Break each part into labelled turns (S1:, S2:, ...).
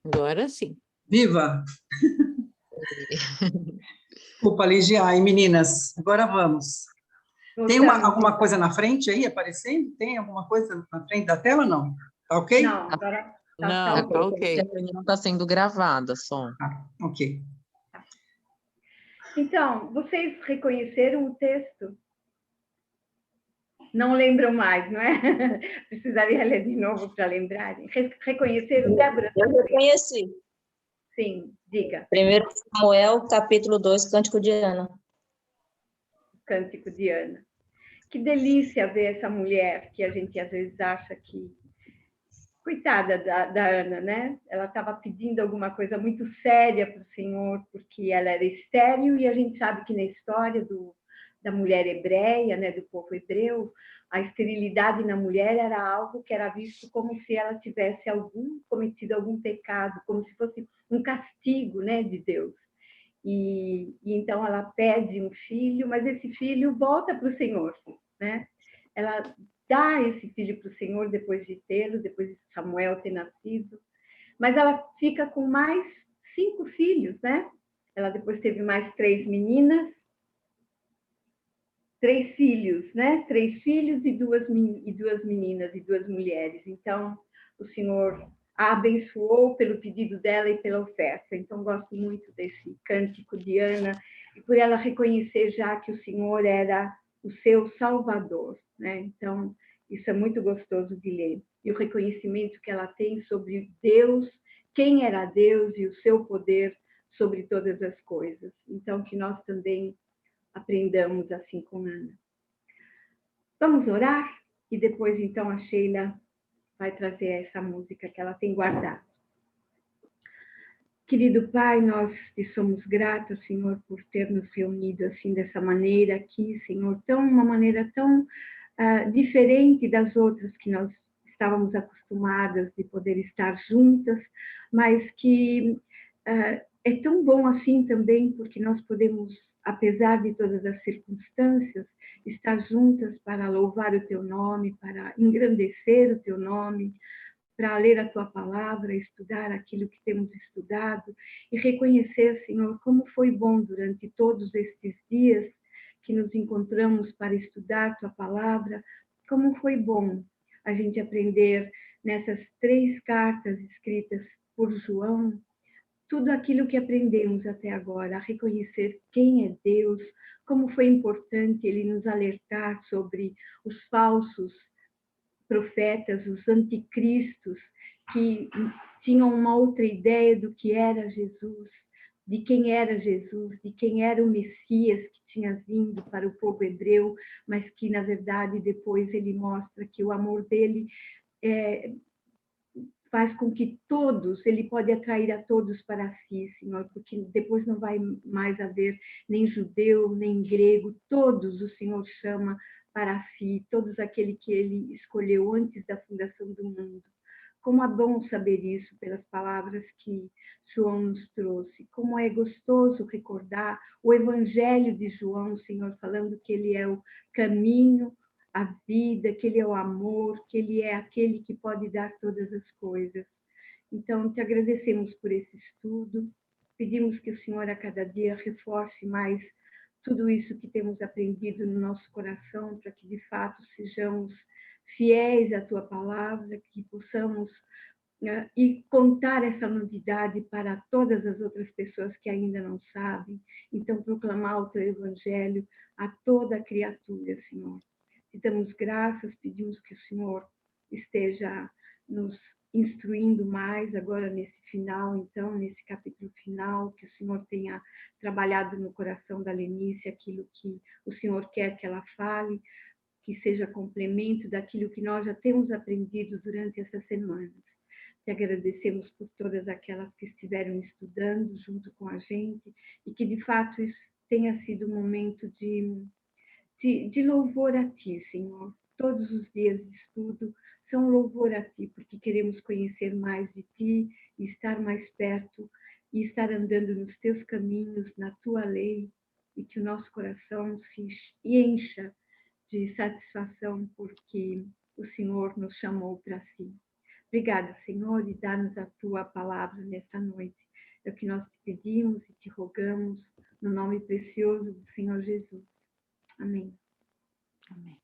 S1: Agora sim.
S2: Viva! Desculpa, Ligia. Ai, meninas, agora vamos. Tem alguma coisa na frente aí aparecendo? Tem alguma coisa na frente da tela, não? Tá ok?
S3: Não, agora
S1: Não, tá ok.
S4: A reunião está sendo gravada só.
S2: Ah, ok.
S3: Então, vocês reconheceram o texto? Não lembram mais, não é? Precisaria ler de novo para lembrarem. Reconheceram, Débora?
S5: Eu reconheci.
S3: Sim, diga.
S5: 1 Samuel, capítulo 2, Cântico de Ana.
S3: Cântico de Ana. Que delícia ver essa mulher que a gente às vezes acha que... Coitada da Ana, né? Ela estava pedindo alguma coisa muito séria para o Senhor, porque ela era estéril, e a gente sabe que na história da mulher hebreia, né, do povo hebreu, a esterilidade na mulher era algo que era visto como se ela tivesse cometido algum pecado, como se fosse um castigo, né, de Deus. E então ela pede um filho, mas esse filho volta para o Senhor, né? Ela dá esse filho para o Senhor depois de tê-lo, depois de Samuel ter nascido, mas ela fica com mais 5 filhos, né? Ela depois teve mais 3 meninas, 3 filhos, né? 3 filhos e duas meninas e 2 mulheres. Então, o Senhor a abençoou pelo pedido dela e pela oferta. Então, gosto muito desse cântico de Ana, e por ela reconhecer já que o Senhor era o seu Salvador, né? Então, isso é muito gostoso de ler. E o reconhecimento que ela tem sobre Deus, quem era Deus e o seu poder sobre todas as coisas. Então, que nós também aprendamos assim com Ana. Vamos orar? E depois, então, a Sheila vai trazer essa música que ela tem guardado. Querido Pai, nós te somos gratos, Senhor, por ter nos reunido assim, dessa maneira aqui, Senhor, uma maneira tão diferente das outras que nós estávamos acostumadas de poder estar juntas, mas que é tão bom assim também, porque nós podemos, apesar de todas as circunstâncias, estar juntas para louvar o Teu nome, para engrandecer o Teu nome, para ler a Tua palavra, estudar aquilo que temos estudado e reconhecer, Senhor, como foi bom durante todos estes dias que nos encontramos para estudar Tua palavra, como foi bom a gente aprender nessas 3 cartas escritas por João, tudo aquilo que aprendemos até agora, a reconhecer quem é Deus, como foi importante Ele nos alertar sobre os falsos profetas, os anticristos, que tinham uma outra ideia do que era Jesus, de quem era Jesus, de quem era o Messias que tinha vindo para o povo hebreu, mas que, na verdade, depois ele mostra que o amor dele faz com que todos, ele pode atrair a todos para si, Senhor, porque depois não vai mais haver nem judeu, nem grego, todos o Senhor chama para si, todos aquele que ele escolheu antes da fundação do mundo. Como é bom saber isso pelas palavras que João nos trouxe. Como é gostoso recordar o Evangelho de João, Senhor, falando que ele é o caminho, a vida, que Ele é o amor, que Ele é aquele que pode dar todas as coisas. Então, te agradecemos por esse estudo, pedimos que o Senhor a cada dia reforce mais tudo isso que temos aprendido no nosso coração, para que de fato sejamos fiéis à Tua palavra, que possamos e contar essa novidade para todas as outras pessoas que ainda não sabem. Então, proclamar o Teu Evangelho a toda criatura, Senhor. Te damos graças, pedimos que o Senhor esteja nos instruindo mais agora nesse final, então, nesse capítulo final, que o Senhor tenha trabalhado no coração da Lenice aquilo que o Senhor quer que ela fale, que seja complemento daquilo que nós já temos aprendido durante essas semanas. Te agradecemos por todas aquelas que estiveram estudando junto com a gente e que, de fato, isso tenha sido um momento de louvor a Ti, Senhor. Todos os dias de estudo são louvor a Ti, porque queremos conhecer mais de Ti e estar mais perto e estar andando nos Teus caminhos, na Tua lei, e que o nosso coração se encha de satisfação porque o Senhor nos chamou para si. Obrigada, Senhor, e dá-nos a tua palavra nesta noite. É o que nós te pedimos e te rogamos, no nome precioso do Senhor Jesus. Amém.
S1: Amém.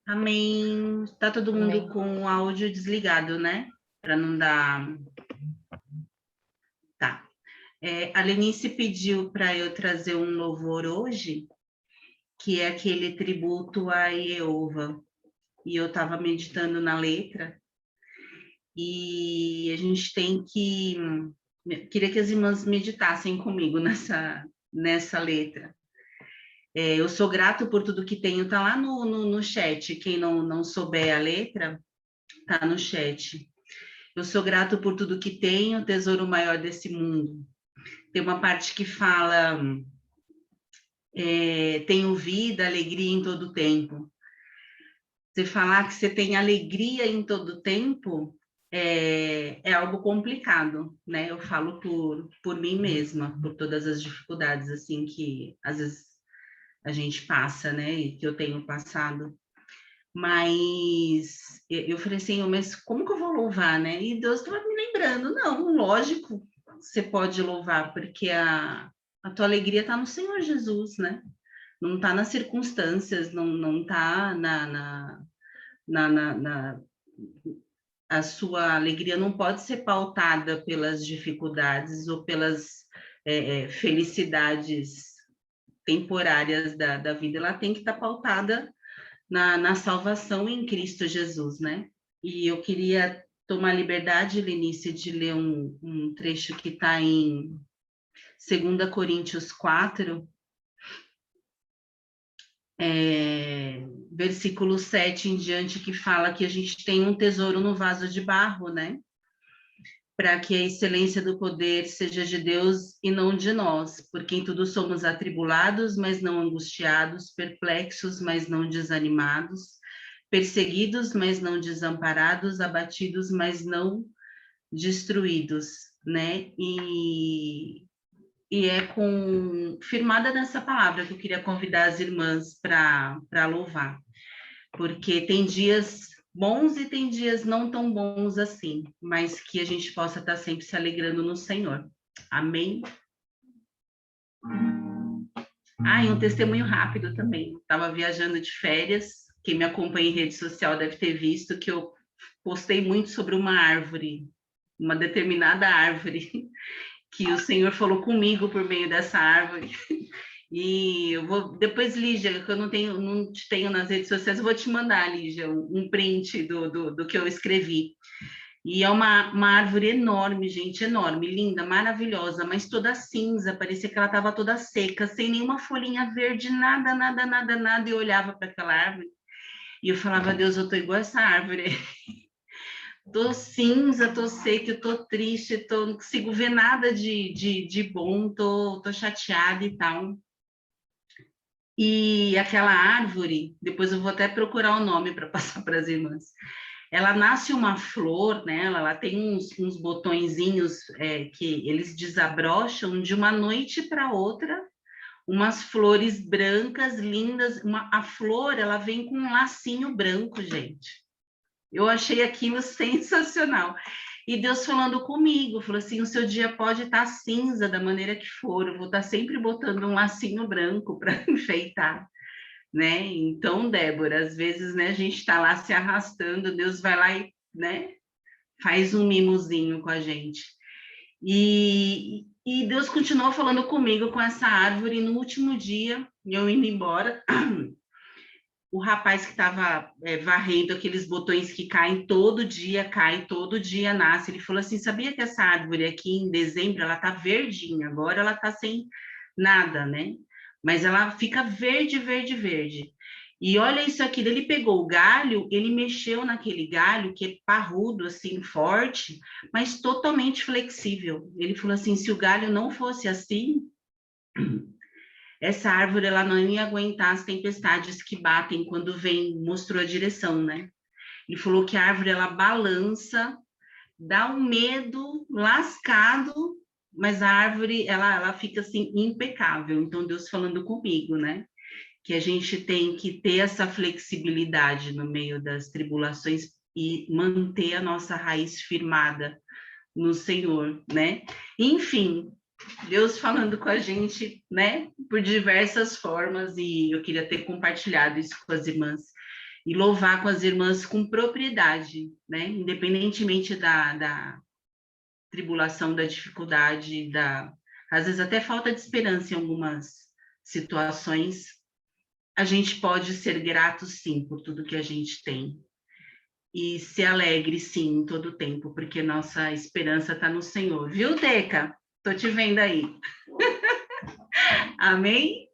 S6: Amém. Tá todo mundo
S4: Amém.
S6: com o áudio desligado, né? Para não dar. Tá. A Lenice pediu para eu trazer um louvor hoje, que é aquele tributo a Jeová. E eu estava meditando na letra, e a gente tem que. Queria que as irmãs meditassem comigo nessa letra. Eu sou grato por tudo que tenho, tá lá no chat. Quem não souber a letra, tá no chat. Eu sou grato por tudo que tenho, tesouro maior desse mundo. Tem uma parte que fala, tenho vida, alegria em todo tempo. Você falar que você tem alegria em todo tempo é algo complicado, né? Eu falo por mim mesma, por todas as dificuldades, assim, que às vezes a gente passa, né? E que eu tenho passado. Mas eu falei assim, mas como que eu vou louvar, né? E Deus estava me lembrando, não, lógico, você pode louvar, porque a tua alegria está no Senhor Jesus, né? Não está nas circunstâncias, não está a sua alegria não pode ser pautada pelas dificuldades ou pelas felicidades temporárias da vida, ela tem que estar pautada na salvação em Cristo Jesus, né? E eu queria tomar liberdade, Lenice, de ler um trecho que está em 2 Coríntios 4, versículo 7 em diante, que fala que a gente tem um tesouro no vaso de barro, né? Para que a excelência do poder seja de Deus e não de nós, porque em tudo somos atribulados, mas não angustiados, perplexos, mas não desanimados, perseguidos, mas não desamparados, abatidos, mas não destruídos, né? E é firmada nessa palavra que eu queria convidar as irmãs para louvar, porque tem dias bons e tem dias não tão bons assim, mas que a gente possa estar sempre se alegrando no Senhor. Amém? E um testemunho rápido também. Estava viajando de férias, quem me acompanha em rede social deve ter visto que eu postei muito sobre uma árvore, uma determinada árvore, que o Senhor falou comigo por meio dessa árvore. E eu vou, depois, Lígia, que eu não te tenho nas redes sociais, eu vou te mandar, Lígia, um print do que eu escrevi. E é uma árvore enorme, gente, enorme, linda, maravilhosa, mas toda cinza, parecia que ela estava toda seca, sem nenhuma folhinha verde, nada, nada, nada, nada. E eu olhava para aquela árvore e eu falava, Deus, eu tô igual essa árvore. Tô cinza, tô seca, tô triste, não consigo ver nada de bom, tô chateada e tal. E aquela árvore, depois eu vou até procurar o nome para passar para as irmãs. Ela nasce uma flor, né? Ela tem uns botõezinhos que eles desabrocham de uma noite para outra, umas flores brancas lindas. A flor, ela vem com um lacinho branco, gente. Eu achei aquilo sensacional. E Deus falando comigo, falou assim, o seu dia pode estar cinza da maneira que for, eu vou estar sempre botando um lacinho branco para enfeitar, né? Então, Débora, às vezes, né, a gente está lá se arrastando, Deus vai lá e, né, faz um mimozinho com a gente. E Deus continuou falando comigo com essa árvore, e no último dia, eu indo embora, o rapaz que estava varrendo aqueles botões que caem todo dia, nasce. Ele falou assim, sabia que essa árvore aqui em dezembro, ela tá verdinha, agora ela tá sem nada, né? Mas ela fica verde, verde, verde. E olha isso aqui, ele pegou o galho, ele mexeu naquele galho, que é parrudo, assim, forte, mas totalmente flexível. Ele falou assim, se o galho não fosse assim, essa árvore ela não ia aguentar as tempestades que batem quando vem, mostrou a direção, né? Ele falou que a árvore ela balança, dá um medo lascado, mas a árvore ela fica assim impecável. Então Deus falando comigo, né? Que a gente tem que ter essa flexibilidade no meio das tribulações, e manter a nossa raiz firmada no Senhor, né? Enfim, Deus falando com a gente, né, por diversas formas, e eu queria ter compartilhado isso com as irmãs, e louvar com as irmãs com propriedade, né, independentemente da tribulação, da dificuldade, às vezes até falta de esperança em algumas situações, a gente pode ser grato, sim, por tudo que a gente tem, e ser alegre, sim, em todo o tempo, porque nossa esperança está no Senhor. Viu, Deca? Tô te vendo aí. Amém?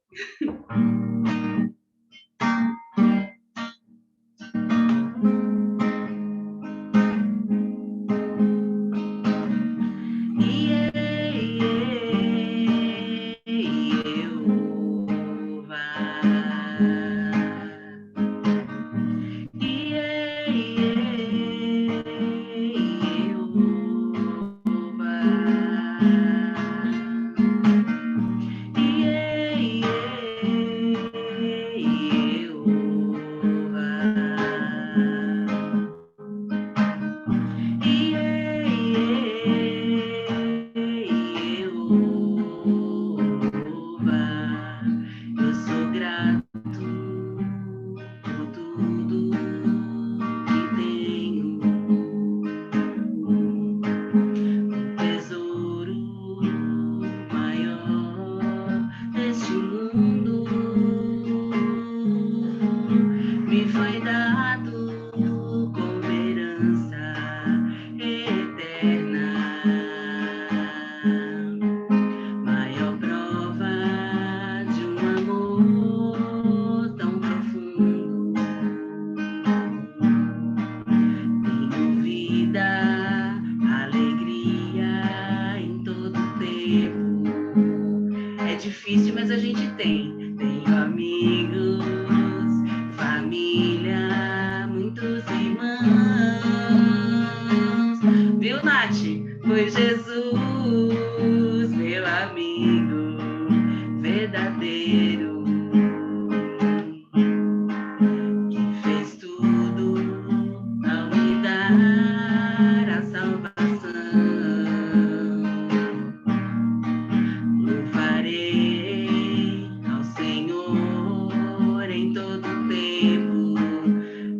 S6: Difícil, mas a gente tem. Tenho amigos, família, muitos irmãos. Viu, Nath? Foi Jesus, meu amigo verdadeiro, que fez tudo ao me dar a salvação.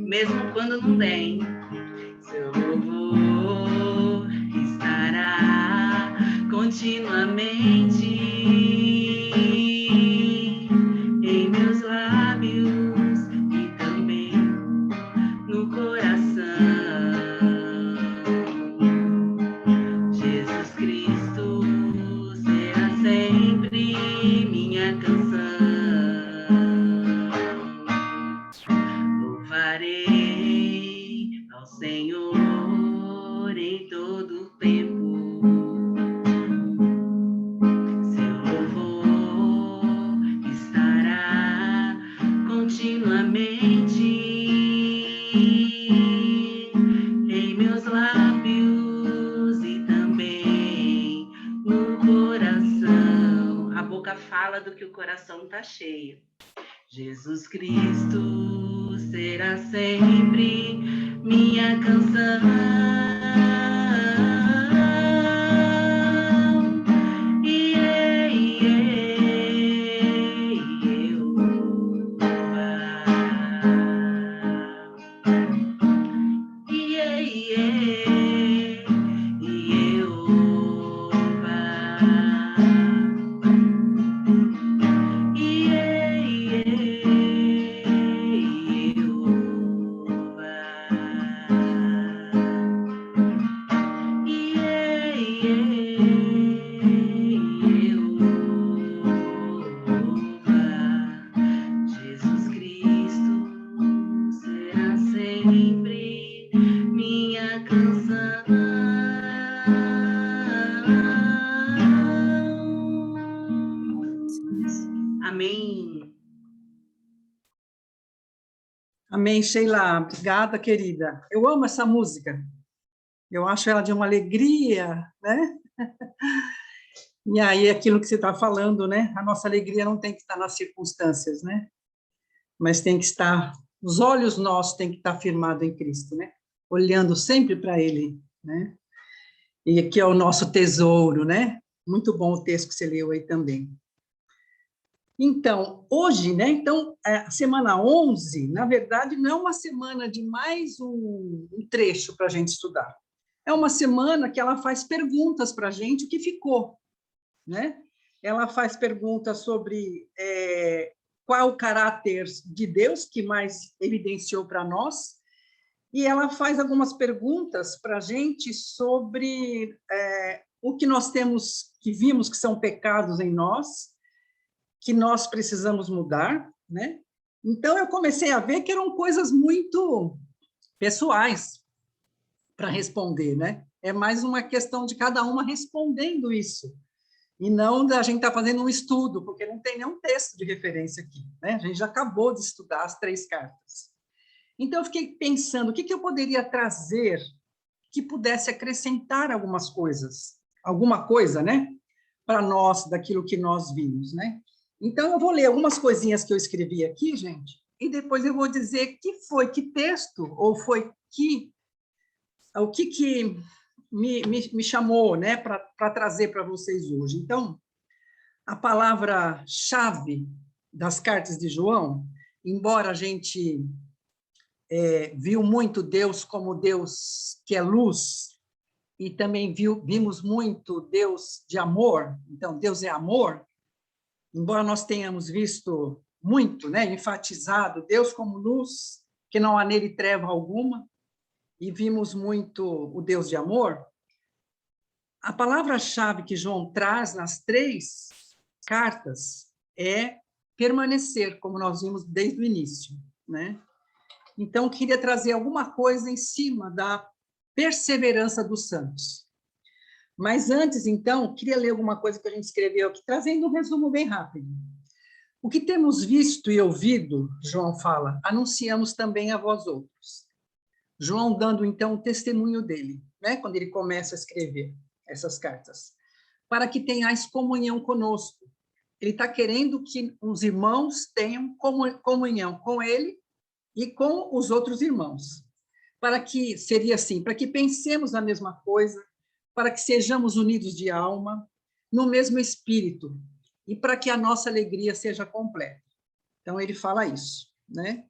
S6: Mesmo quando não tem, seu louvor estará continuamente em meus lábios e também no coração. Jesus Cristo será sempre minha canção. Louvarei ao Senhor em todo o tempo. Seu louvor estará continuamente em meus lábios e também no coração. A boca fala do que o coração está cheio. Jesus Cristo será sempre minha canção. Jesus Cristo será sempre minha canção. Amém.
S2: Amém, Sheila. Obrigada, querida. Eu amo essa música. Eu acho ela de uma alegria, né? E aí, aquilo que você está falando, né? A nossa alegria não tem que estar nas circunstâncias, né? Mas tem que estar, os olhos nossos têm que estar firmados em Cristo, né? olhando sempre para Ele, né? E que é o nosso tesouro, né? Muito bom o texto que você leu aí também. Então, hoje, né? Então, a semana 11, na verdade, não é uma semana de mais um trecho para a gente estudar. É uma semana que ela faz perguntas para a gente, o que ficou, né? Ela faz perguntas sobre qual o caráter de Deus que mais evidenciou para nós, e ela faz algumas perguntas para a gente sobre o que nós temos, que vimos que são pecados em nós, que nós precisamos mudar, né? Então, eu comecei a ver que eram coisas muito pessoais para responder, né? É mais uma questão de cada uma respondendo isso, e não da gente estar fazendo um estudo, porque não tem nenhum texto de referência aqui, né? A gente já acabou de estudar as 3 cartas. Então, eu fiquei pensando, o que eu poderia trazer que pudesse acrescentar algumas coisas, alguma coisa, né? Para nós, daquilo que nós vimos, né? Então, eu vou ler algumas coisinhas que eu escrevi aqui, gente, e depois eu vou dizer que texto, ou foi o que me chamou, né, para trazer para vocês hoje. Então, a palavra-chave das cartas de João, embora a gente viu muito Deus como Deus que é luz, e também vimos muito Deus de amor, então Deus é amor, embora nós tenhamos visto muito, né, enfatizado Deus como luz, que não há nele treva alguma, e vimos muito o Deus de amor, a palavra-chave que João traz nas 3 cartas é permanecer, como nós vimos desde o início, né? Então, queria trazer alguma coisa em cima da perseverança dos santos. Mas antes, então, queria ler alguma coisa que a gente escreveu aqui, trazendo um resumo bem rápido. O que temos visto e ouvido, João fala, anunciamos também a vós outros. João dando, então, o testemunho dele, né, quando ele começa a escrever essas cartas, para que tenhais comunhão conosco. Ele está querendo que os irmãos tenham comunhão com ele e com os outros irmãos, para que, seria assim, para que pensemos a mesma coisa, para que sejamos unidos de alma, no mesmo espírito, e para que a nossa alegria seja completa. Então, ele fala isso, né?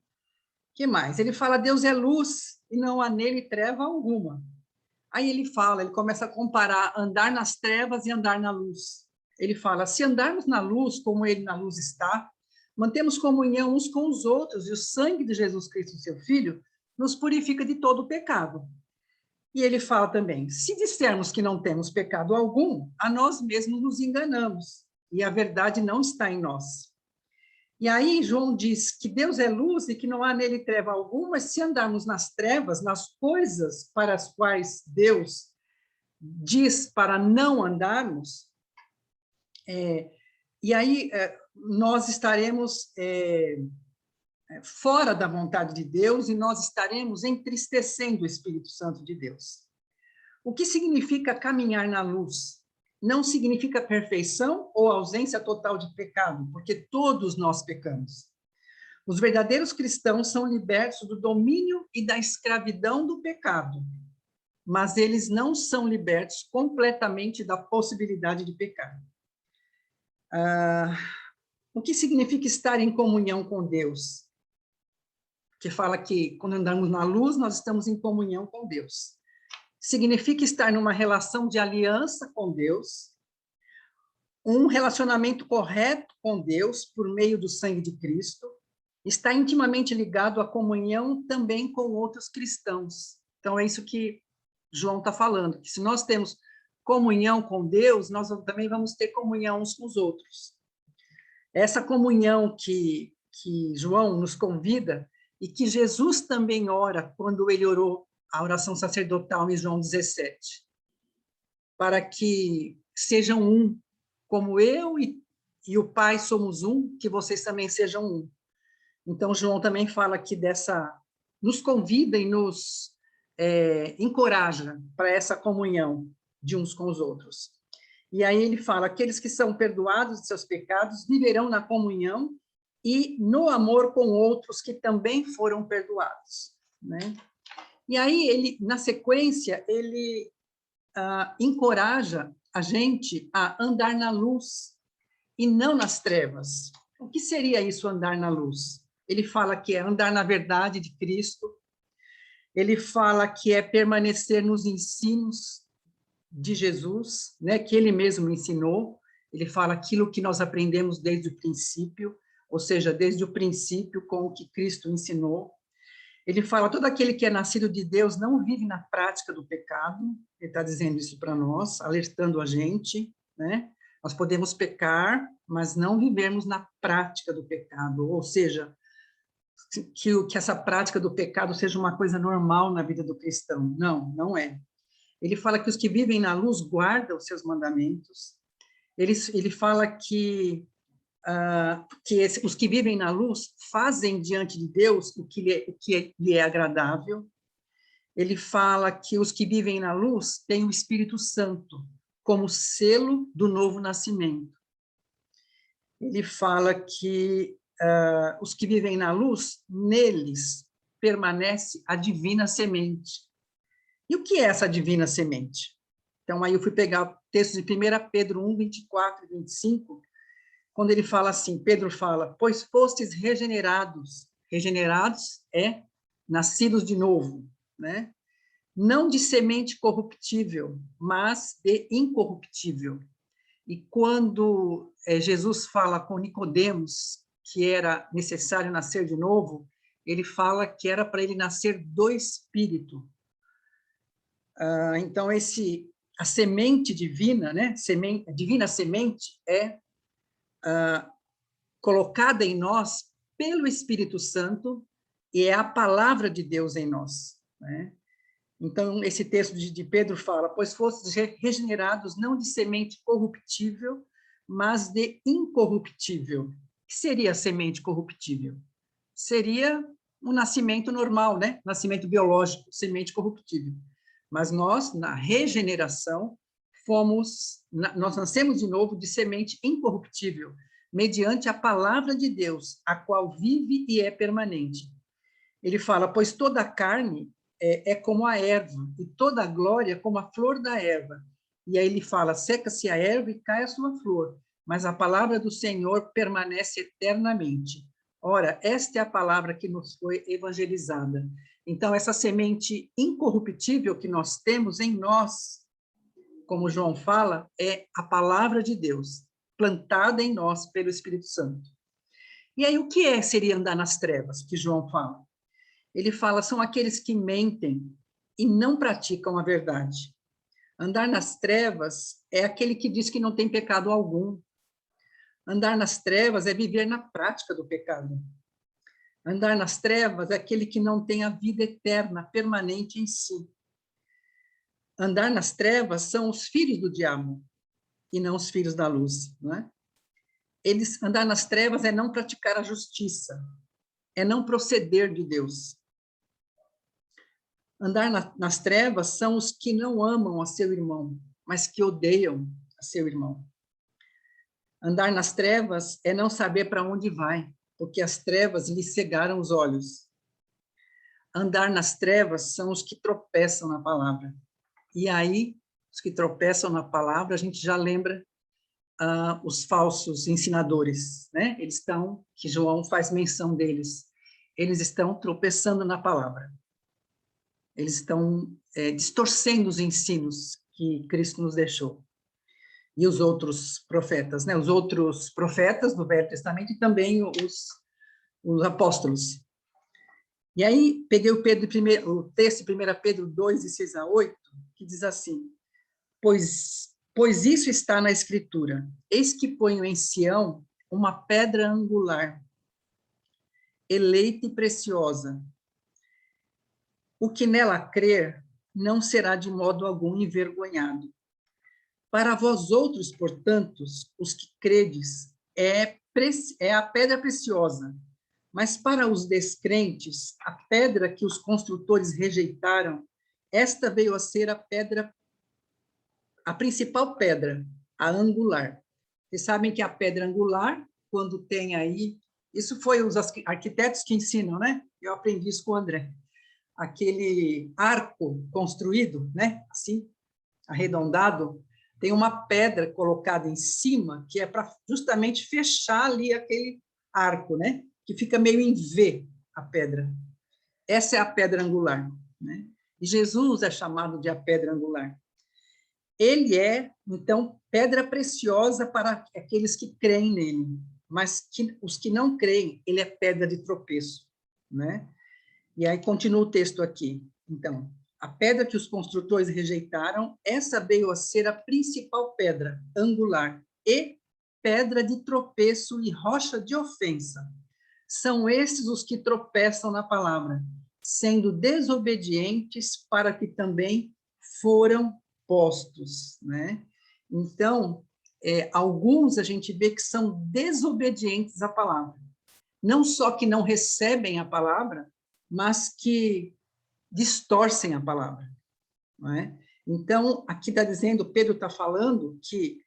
S2: Que mais? Ele fala, Deus é luz e não há nele treva alguma. Aí ele fala, ele começa a comparar andar nas trevas e andar na luz. Ele fala, se andarmos na luz, como ele na luz está, mantemos comunhão uns com os outros, e o sangue de Jesus Cristo, seu Filho, nos purifica de todo o pecado. E ele fala também, se dissermos que não temos pecado algum, a nós mesmos nos enganamos, e a verdade não está em nós. E aí João diz que Deus é luz e que não há nele treva alguma, se andarmos nas trevas, nas coisas para as quais Deus diz para não andarmos, e aí nós estaremos fora da vontade de Deus e nós estaremos entristecendo o Espírito Santo de Deus. O que significa caminhar na luz? Não significa perfeição ou ausência total de pecado, porque todos nós pecamos. Os verdadeiros cristãos são libertos do domínio e da escravidão do pecado, mas eles não são libertos completamente da possibilidade de pecar. O que significa estar em comunhão com Deus? Que fala que quando andamos na luz, nós estamos em comunhão com Deus. Significa estar numa relação de aliança com Deus, um relacionamento correto com Deus por meio do sangue de Cristo, está intimamente ligado à comunhão também com outros cristãos. Então, é isso que João está falando, que se nós temos comunhão com Deus, nós também vamos ter comunhão uns com os outros. Essa comunhão que João nos convida, e que Jesus também ora quando ele orou a oração sacerdotal em João 17, para que sejam um, como eu e o Pai somos um, que vocês também sejam um. Então, João também fala aqui nos convida e nos encoraja para essa comunhão de uns com os outros. E aí ele fala, aqueles que são perdoados de seus pecados viverão na comunhão e no amor com outros que também foram perdoados, né? E aí, ele, na sequência, ele encoraja a gente a andar na luz e não nas trevas. O que seria isso, andar na luz? Ele fala que é andar na verdade de Cristo, ele fala que é permanecer nos ensinos de Jesus, né, que ele mesmo ensinou. Ele fala aquilo que nós aprendemos desde o princípio, ou seja, desde o princípio com o que Cristo ensinou. Ele fala, todo aquele que é nascido de Deus não vive na prática do pecado. Ele está dizendo isso para nós, alertando a gente, né? Nós podemos pecar, mas não vivermos na prática do pecado, ou seja, que essa prática do pecado seja uma coisa normal na vida do cristão. Não, não é. Ele fala que os que vivem na luz guardam os seus mandamentos. Ele fala que os que vivem na luz fazem diante de Deus o que lhe é agradável. Ele fala que os que vivem na luz têm o Espírito Santo como selo do novo nascimento. Ele fala que os que vivem na luz, neles permanece a divina semente. E o que é essa divina semente? Então, aí eu fui pegar o texto de 1 Pedro 1, 24 e 25, quando ele fala assim, Pedro fala, pois fostes regenerados. Regenerados é nascidos de novo, né? Não de semente corruptível, mas de incorruptível. E quando Jesus fala com Nicodemos que era necessário nascer de novo, ele fala que era para ele nascer do Espírito. Então, a semente divina, né? A divina semente é colocada em nós pelo Espírito Santo e é a palavra de Deus em nós, né? Então, esse texto de Pedro fala, pois fostes regenerados não de semente corruptível, mas de incorruptível. O que seria a semente corruptível? Seria um nascimento normal, né? Nascimento biológico, semente corruptível. Mas nós, na regeneração, nós nascemos de novo de semente incorruptível, mediante a palavra de Deus, a qual vive e é permanente. Ele fala, pois toda a carne é como a erva, e toda a glória como a flor da erva. E aí ele fala, seca-se a erva e cai a sua flor, mas a palavra do Senhor permanece eternamente. Ora, esta é a palavra que nos foi evangelizada. Então, essa semente incorruptível que nós temos em nós, como João fala, é a palavra de Deus, plantada em nós pelo Espírito Santo. E aí, o que seria andar nas trevas, que João fala? Ele fala, são aqueles que mentem e não praticam a verdade. Andar nas trevas é aquele que diz que não tem pecado algum. Andar nas trevas é viver na prática do pecado. Andar nas trevas é aquele que não tem a vida eterna, permanente em si. Andar nas trevas são os filhos do diabo e não os filhos da luz, não é? Andar nas trevas é não praticar a justiça, é não proceder de Deus. Andar nas trevas são os que não amam a seu irmão, mas que odeiam a seu irmão. Andar nas trevas é não saber para onde vai, porque as trevas lhe cegaram os olhos. Andar nas trevas são os que tropeçam na palavra. E aí, os que tropeçam na palavra, a gente já lembra os falsos ensinadores, né? Que João faz menção deles. Eles estão tropeçando na palavra. Eles estão distorcendo os ensinos que Cristo nos deixou. E os outros profetas, né? Os outros profetas do Velho Testamento e também os apóstolos. E aí, peguei o texto de 1 Pedro 2, de 6 a 8, que diz assim, pois isso está na Escritura, eis que ponho em Sião uma pedra angular, eleita e preciosa. O que nela crer não será de modo algum envergonhado. Para vós outros, portanto, os que credes, é a pedra preciosa, mas para os descrentes, a pedra que os construtores rejeitaram, esta veio a ser a principal pedra, a angular. Vocês sabem que a pedra angular, quando tem aí, isso foi os arquitetos que ensinam, né? Eu aprendi isso com o André. aquele arco construído, né? Assim, arredondado, tem uma pedra colocada em cima, que é para justamente fechar ali aquele arco, né? Que fica meio em V, a pedra. Essa é a pedra angular, né? E Jesus é chamado de a pedra angular. Ele é, então, pedra preciosa para aqueles que creem nele, mas os que não creem, ele é pedra de tropeço, né? E aí continua o texto aqui. Então, a pedra que os construtores rejeitaram, essa veio a ser a principal pedra angular e pedra de tropeço e rocha de ofensa. São esses os que tropeçam na palavra, sendo desobedientes para que também foram postos, né? Então, alguns a gente vê que são desobedientes à palavra. Não só que não recebem a palavra, mas que distorcem a palavra, não é? Então, aqui está dizendo, Pedro está falando que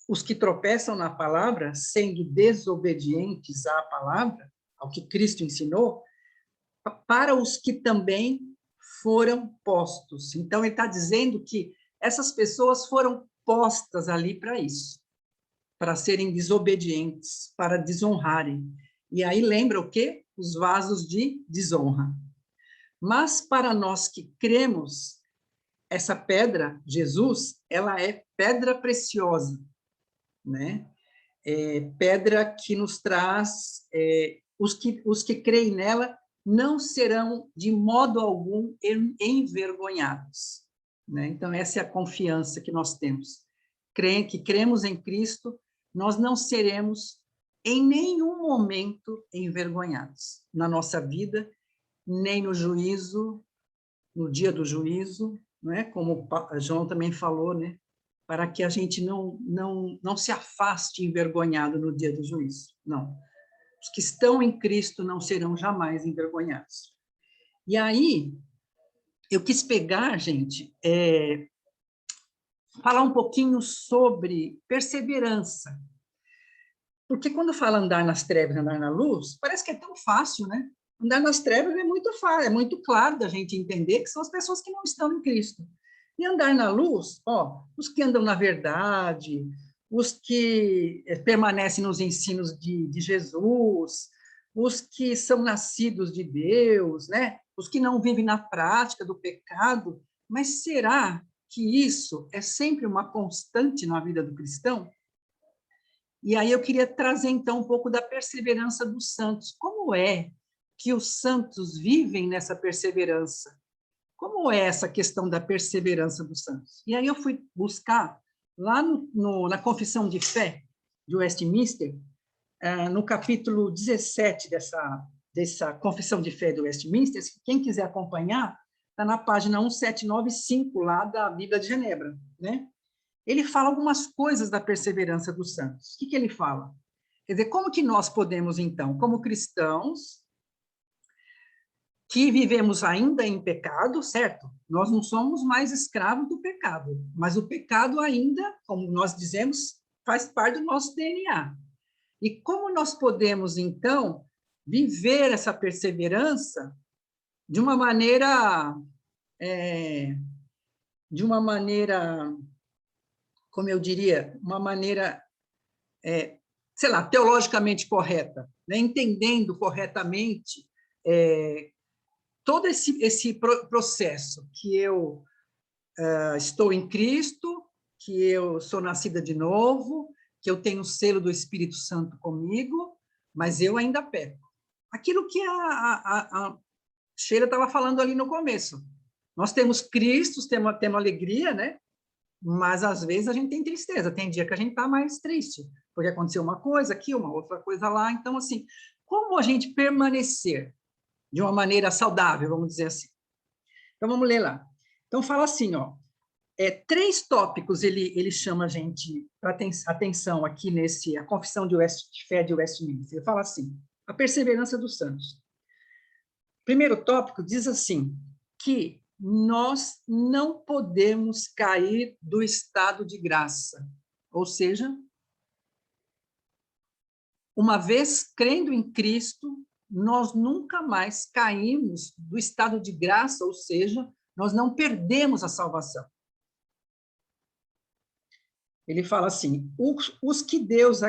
S2: os que tropeçam na palavra, sendo desobedientes à palavra, ao que Cristo ensinou, para os que também foram postos. Então, ele está dizendo que essas pessoas foram postas ali para isso, para serem desobedientes, para desonrarem. E aí lembra o quê? Os vasos de desonra. Mas para nós que cremos, essa pedra, Jesus, ela é pedra preciosa, né? Pedra que nos traz, os que creem nela não serão de modo algum envergonhados, né? Então essa é a confiança que nós temos. Que cremos em Cristo, nós não seremos em nenhum momento envergonhados na nossa vida, nem no juízo, no dia do juízo, né? Como João também falou, né? Para que a gente não se afaste envergonhado no dia do juízo. Não. Os que estão em Cristo não serão jamais envergonhados. E aí, eu quis pegar, gente, falar um pouquinho sobre perseverança. Porque quando fala andar nas trevas, andar na luz, parece que é tão fácil, né? Andar nas trevas é muito fácil, é muito claro da gente entender que são as pessoas que não estão em Cristo. E andar na luz, ó, os que andam na verdade, os que permanecem nos ensinos de Jesus, os que são nascidos de Deus, né? Os que não vivem na prática do pecado. Mas será que isso é sempre uma constante na vida do cristão? E aí eu queria trazer, então, um pouco da perseverança dos santos. Como é que os santos vivem nessa perseverança? Como é essa questão da perseverança dos santos? E aí eu fui buscar lá na Confissão de Fé de Westminster, no capítulo 17 dessa Confissão de Fé de Westminster. Quem quiser acompanhar, está na página 1795, lá da Bíblia de Genebra, né? Ele fala algumas coisas da perseverança dos santos. O que ele fala? Quer dizer, como que nós podemos, então, como cristãos, que vivemos ainda em pecado, certo? Nós não somos mais escravos do pecado, mas o pecado ainda, como nós dizemos, faz parte do nosso DNA. E como nós podemos, então, viver essa perseverança de uma maneira, como eu diria, uma maneira, sei lá, teologicamente correta, né? Entendendo corretamente todo esse processo, que eu estou em Cristo, que eu sou nascida de novo, que eu tenho o selo do Espírito Santo comigo, mas eu ainda peco. Aquilo que a Sheila estava falando ali no começo. Nós temos Cristo, temos alegria, né? Mas, às vezes, a gente tem tristeza. Tem dia que a gente está mais triste, porque aconteceu uma coisa aqui, uma outra coisa lá. Então, assim, como a gente permanecer de uma maneira saudável, vamos dizer assim? Então, vamos ler lá. Então, fala assim, ó, 3 tópicos ele chama a gente para atenção aqui a Confissão de Fé de Westminster. Ele fala assim, a perseverança dos santos. Primeiro tópico diz assim, que nós não podemos cair do estado de graça. Ou seja, uma vez crendo em Cristo, nós nunca mais caímos do estado de graça, ou seja, nós não perdemos a salvação. Ele fala assim, os que Deus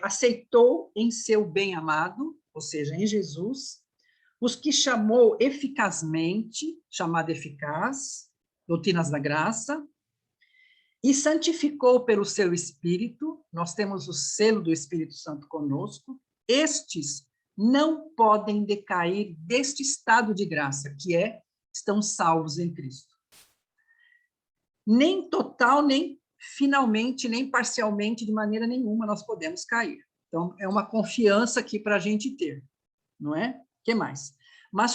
S2: aceitou em seu bem-amado, ou seja, em Jesus, os que chamou eficazmente, chamada eficaz, doutrinas da graça, e santificou pelo seu Espírito, nós temos o selo do Espírito Santo conosco, estes não podem decair deste estado de graça, que estão salvos em Cristo. Nem total, nem finalmente, nem parcialmente, de maneira nenhuma, nós podemos cair. Então, é uma confiança aqui para a gente ter, não é? O que mais? Mas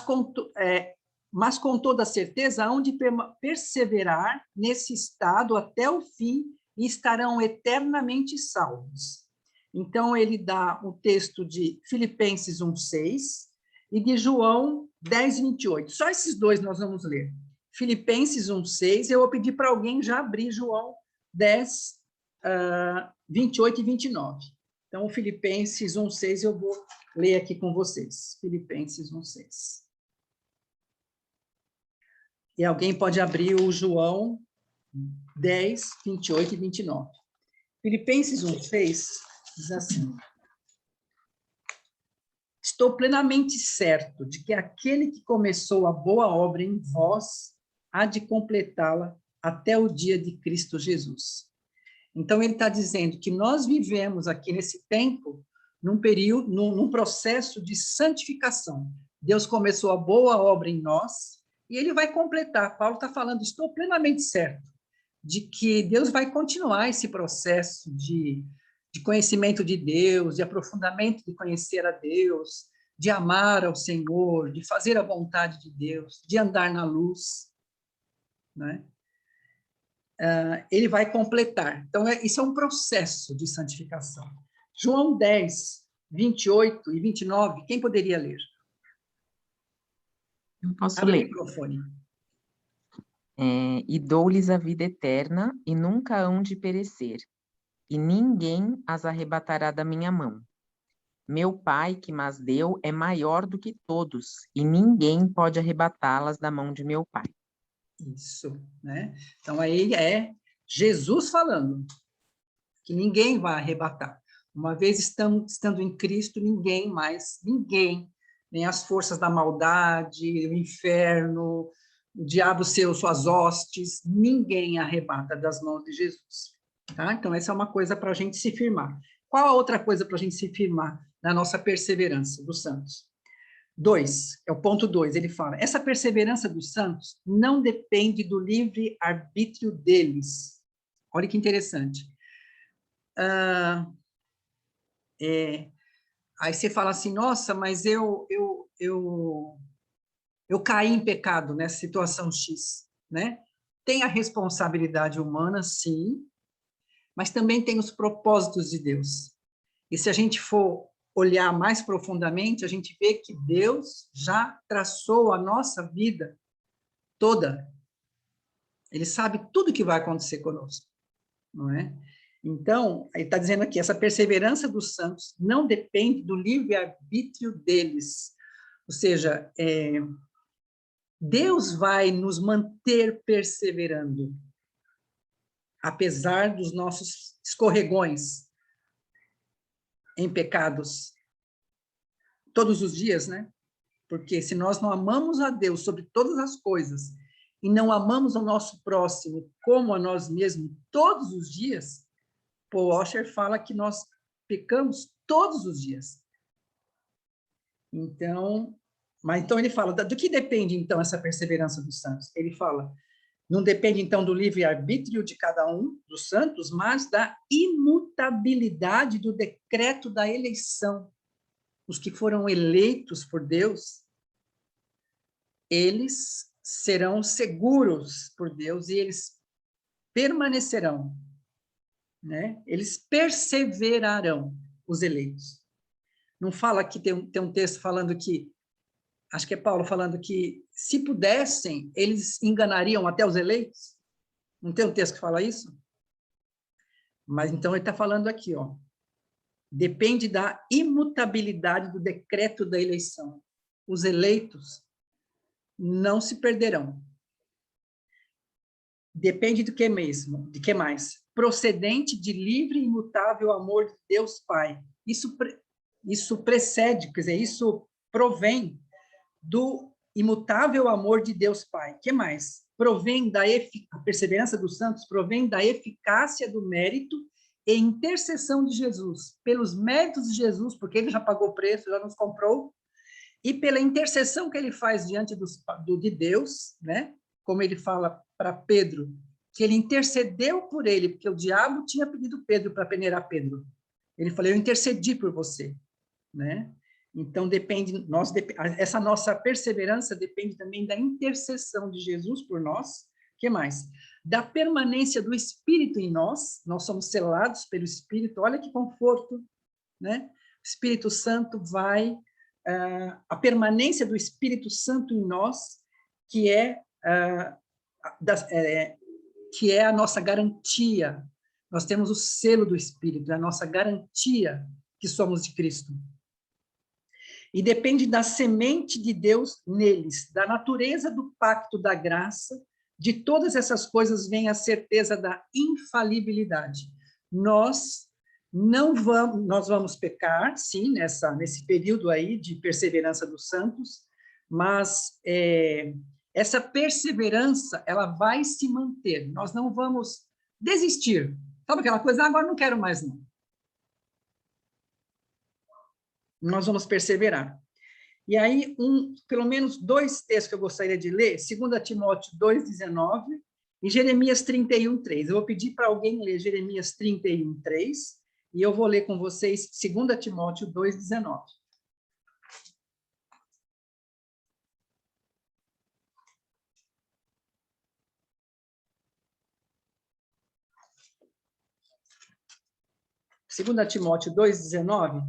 S2: com toda certeza, hão de perseverar nesse estado até o fim e estarão eternamente salvos. Então, ele dá o texto de Filipenses 1:6 e de João 10:28. Só esses dois nós vamos ler. Filipenses 1:6, eu vou pedir para alguém já abrir João 10, 28 e 29. Então, Filipenses 1:6 eu vou ler aqui com vocês. Filipenses 1:6. E alguém pode abrir o João 10, 28 e 29. Filipenses 1:6 diz assim: estou plenamente certo de que aquele que começou a boa obra em vós há de completá-la até o dia de Cristo Jesus. Então, ele está dizendo que nós vivemos aqui nesse tempo, num período, num processo de santificação. Deus começou a boa obra em nós e ele vai completar. Paulo está falando, estou plenamente certo de que Deus vai continuar esse processo de conhecimento de Deus, de aprofundamento de conhecer a Deus, de amar ao Senhor, de fazer a vontade de Deus, de andar na luz, né? Ele vai completar. Então, isso é um processo de santificação. João 10, 28 e 29, quem poderia ler?
S4: Eu posso
S2: Abre o
S4: ler.
S2: microfone.
S4: E dou-lhes a vida eterna, e nunca hão de perecer, e ninguém as arrebatará da minha mão. Meu Pai, que mas deu, é maior do que todos, e ninguém pode arrebatá-las da mão de meu Pai.
S2: Isso, né? Então, aí é Jesus falando, que ninguém vai arrebatar. Uma vez estando em Cristo, ninguém, nem as forças da maldade, o inferno, o diabo suas hostes, ninguém arrebata das mãos de Jesus. Tá? Então, essa é uma coisa para a gente se firmar. Qual a outra coisa para a gente se firmar na nossa perseverança dos santos? 2, é o ponto 2, ele fala, essa perseverança dos santos não depende do livre arbítrio deles. Olha que interessante. Aí você fala assim, nossa, mas eu caí em pecado nessa situação X, né? Tem a responsabilidade humana, sim, mas também tem os propósitos de Deus. E se a gente for olhar mais profundamente, a gente vê que Deus já traçou a nossa vida toda. Ele sabe tudo que vai acontecer conosco, não é? Então, ele está dizendo aqui, essa perseverança dos santos não depende do livre-arbítrio deles. Ou seja, Deus vai nos manter perseverando, apesar dos nossos escorregões em pecados, todos os dias, né? Porque se nós não amamos a Deus sobre todas as coisas e não amamos o nosso próximo como a nós mesmos todos os dias, Paul Washer fala que nós pecamos todos os dias. Então, ele fala, do que depende, então, essa perseverança dos santos? Ele fala, não depende, então, do livre-arbítrio de cada um dos santos, mas da imutabilidade do decreto da eleição. Os que foram eleitos por Deus, eles serão seguros por Deus e eles permanecerão, né? Eles perseverarão, os eleitos. Não fala que tem um texto falando que, acho que é Paulo falando que, se pudessem, eles enganariam até os eleitos? Não tem um texto que fala isso? Mas então ele está falando aqui, ó. depende da imutabilidade do decreto da eleição. Os eleitos não se perderão. Depende do que mesmo, de que mais? Procedente de livre e imutável amor de Deus Pai. Isso precede, quer dizer, isso provém do imutável amor de Deus Pai. Que mais? Provém a perseverança dos santos provém da eficácia do mérito e intercessão de Jesus, pelos méritos de Jesus, porque ele já pagou o preço, já nos comprou, e pela intercessão que ele faz diante de Deus, né? Como ele fala para Pedro, que ele intercedeu por ele, porque o diabo tinha pedido Pedro para peneirar Pedro. Ele falou, eu intercedi por você, né? Então, essa nossa perseverança depende também da intercessão de Jesus por nós. O que mais? Da permanência do Espírito em nós. Nós somos selados pelo Espírito. Olha que conforto, né? O Espírito Santo vai... a permanência do Espírito Santo em nós, que é a nossa garantia. Nós temos o selo do Espírito, é a nossa garantia que somos de Cristo. E depende da semente de Deus neles, da natureza do pacto da graça, de todas essas coisas vem a certeza da infalibilidade. Nós vamos pecar, sim, nesse período aí de perseverança dos santos, mas essa perseverança, ela vai se manter. Nós não vamos desistir. Sabe aquela coisa? Agora não quero mais, não. Nós vamos perseverar. E aí, pelo menos 2 textos que eu gostaria de ler, 2 Timóteo 2,19 e Jeremias 31,3. Eu vou pedir para alguém ler Jeremias 31,3 e eu vou ler com vocês 2 Timóteo 2,19. Segunda Timóteo 2,19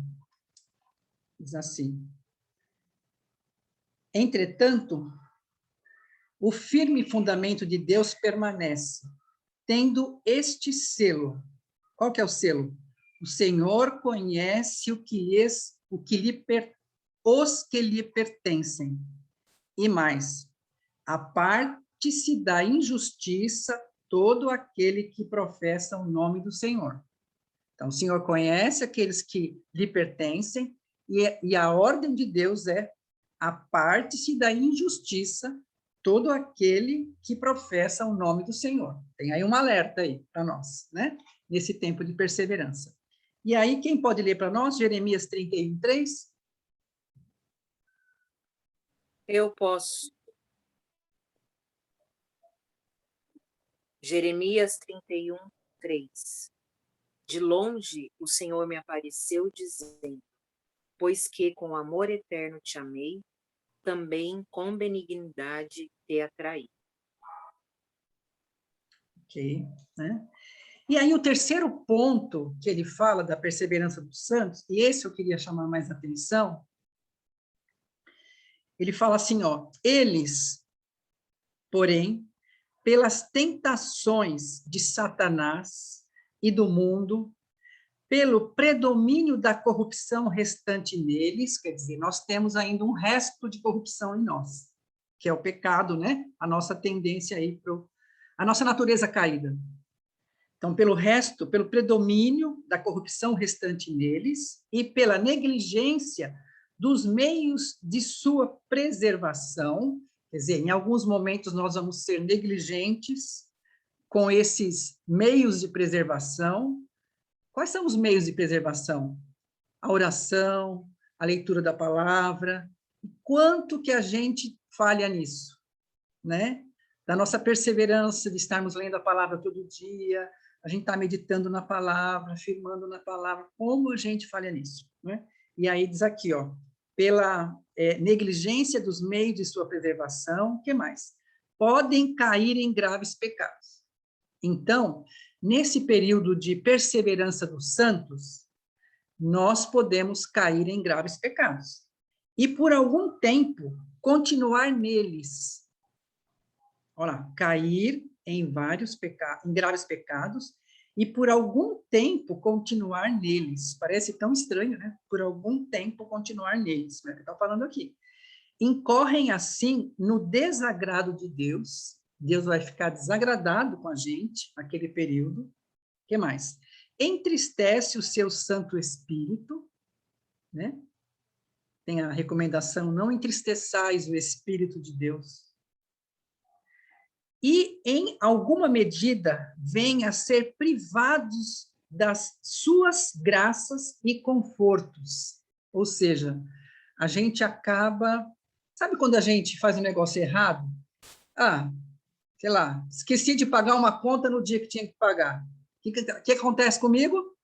S2: diz assim: entretanto, o firme fundamento de Deus permanece, tendo este selo. Qual que é o selo? O Senhor conhece os que lhe pertencem. E mais, aparte-se da injustiça todo aquele que professa o nome do Senhor. Então, o Senhor conhece aqueles que lhe pertencem, e a ordem de Deus é: aparte-se da injustiça todo aquele que professa o nome do Senhor. Tem aí um alerta aí para nós, né? Nesse tempo de perseverança. E aí, quem pode ler para nós? Jeremias 31:3?
S7: Eu posso. Jeremias 31:3. De longe o Senhor me apareceu dizendo: pois que com amor eterno te amei, também com benignidade te atraí.
S2: Ok, né? E aí o terceiro ponto que ele fala da perseverança dos santos, e esse eu queria chamar mais atenção, ele fala assim, ó, eles, porém, pelas tentações de Satanás e do mundo, pelo predomínio da corrupção restante neles, quer dizer, nós temos ainda um resto de corrupção em nós, que é o pecado, né? A nossa tendência aí a nossa natureza caída. Então, pelo predomínio da corrupção restante neles e pela negligência dos meios de sua preservação, quer dizer, em alguns momentos nós vamos ser negligentes com esses meios de preservação. Quais são os meios de preservação? A oração, a leitura da palavra. Quanto que a gente falha nisso, né? Da nossa perseverança de estarmos lendo a palavra todo dia, a gente está meditando na palavra, afirmando na palavra, como a gente falha nisso, né? E aí diz aqui, ó, pela negligência dos meios de sua preservação, o que mais? Podem cair em graves pecados. Então, nesse período de perseverança dos santos, nós podemos cair em graves pecados. E por algum tempo, continuar neles. Olha lá, cair em graves pecados e por algum tempo continuar neles. Parece tão estranho, né? Por algum tempo continuar neles, é o que está falando aqui. Incorrem assim no desagrado de Deus. Deus vai ficar desagradado com a gente naquele período. O que mais? Entristece o seu Santo Espírito, né? Tem a recomendação, não entristeçais o Espírito de Deus. E, em alguma medida, venha a ser privados das suas graças e confortos. Ou seja, a gente acaba... Sabe quando a gente faz um negócio errado? Sei lá, esqueci de pagar uma conta no dia que tinha que pagar. O que acontece comigo?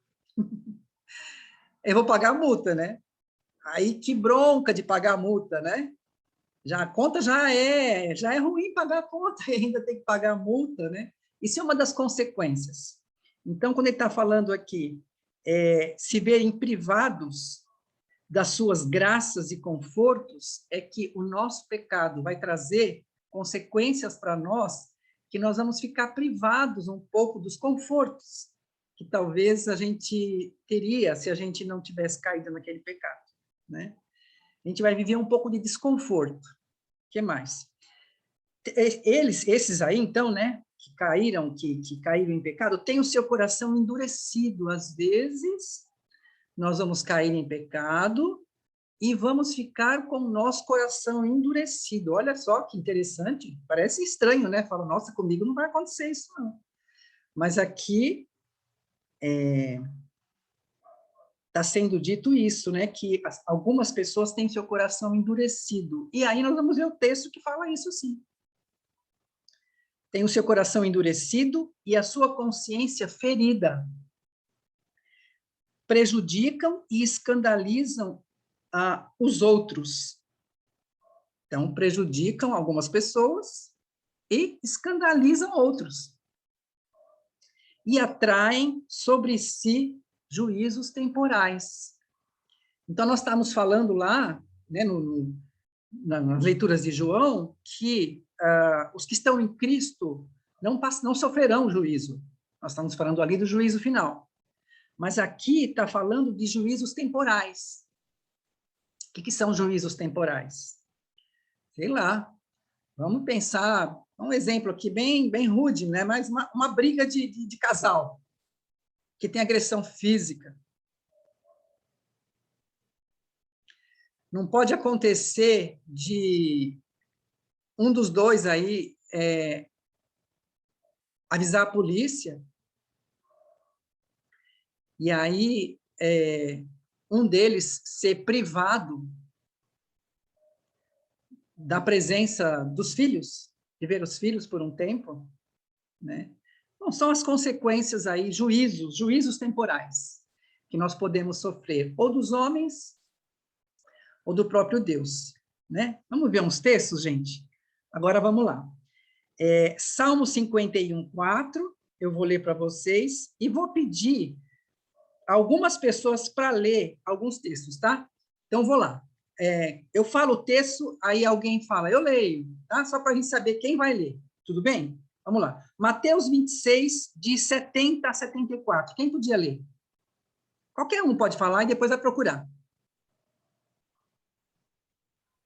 S2: Eu vou pagar a multa, né? Aí, que bronca de pagar a multa, né? A conta já é ruim pagar a conta, e ainda tem que pagar a multa, né? Isso é uma das consequências. Então, quando ele está falando aqui, se verem privados das suas graças e confortos, é que o nosso pecado vai trazer consequências para nós, que nós vamos ficar privados um pouco dos confortos, que talvez a gente teria se a gente não tivesse caído naquele pecado, né? A gente vai viver um pouco de desconforto. O que mais? Esses aí, então, né, que caíram em pecado, têm o seu coração endurecido. Às vezes, nós vamos cair em pecado e vamos ficar com o nosso coração endurecido. Olha só que interessante, parece estranho, né? Fala, nossa, comigo não vai acontecer isso, não. Mas aqui está sendo dito isso, né? Que algumas pessoas têm seu coração endurecido. E aí nós vamos ver o texto que fala isso, sim. Tem o seu coração endurecido e a sua consciência ferida. Prejudicam e escandalizam os outros. Então, prejudicam algumas pessoas e escandalizam outros. E atraem sobre si juízos temporais. Então, nós estamos falando lá, né, nas leituras de João, que os que estão em Cristo não sofrerão juízo. Nós estamos falando ali do juízo final. Mas aqui está falando de juízos temporais. O que são juízos temporais? Sei lá, vamos pensar, um exemplo aqui bem rude, né? Mas uma briga de casal, que tem agressão física. Não pode acontecer de um dos dois aí avisar a polícia, e aí um deles ser privado da presença dos filhos, de ver os filhos por um tempo, né? Bom, são as consequências aí, juízos temporais, que nós podemos sofrer, ou dos homens, ou do próprio Deus, né? Vamos ver uns textos, gente? Agora vamos lá. Salmo 51, 4, eu vou ler para vocês, e vou pedir algumas pessoas para ler alguns textos, tá? Então, vou lá. Eu falo o texto, aí alguém fala, eu leio, tá? Só para a gente saber quem vai ler, tudo bem? Vamos lá. Mateus 26, de 70 a 74. Quem podia ler? Qualquer um pode falar e depois vai procurar.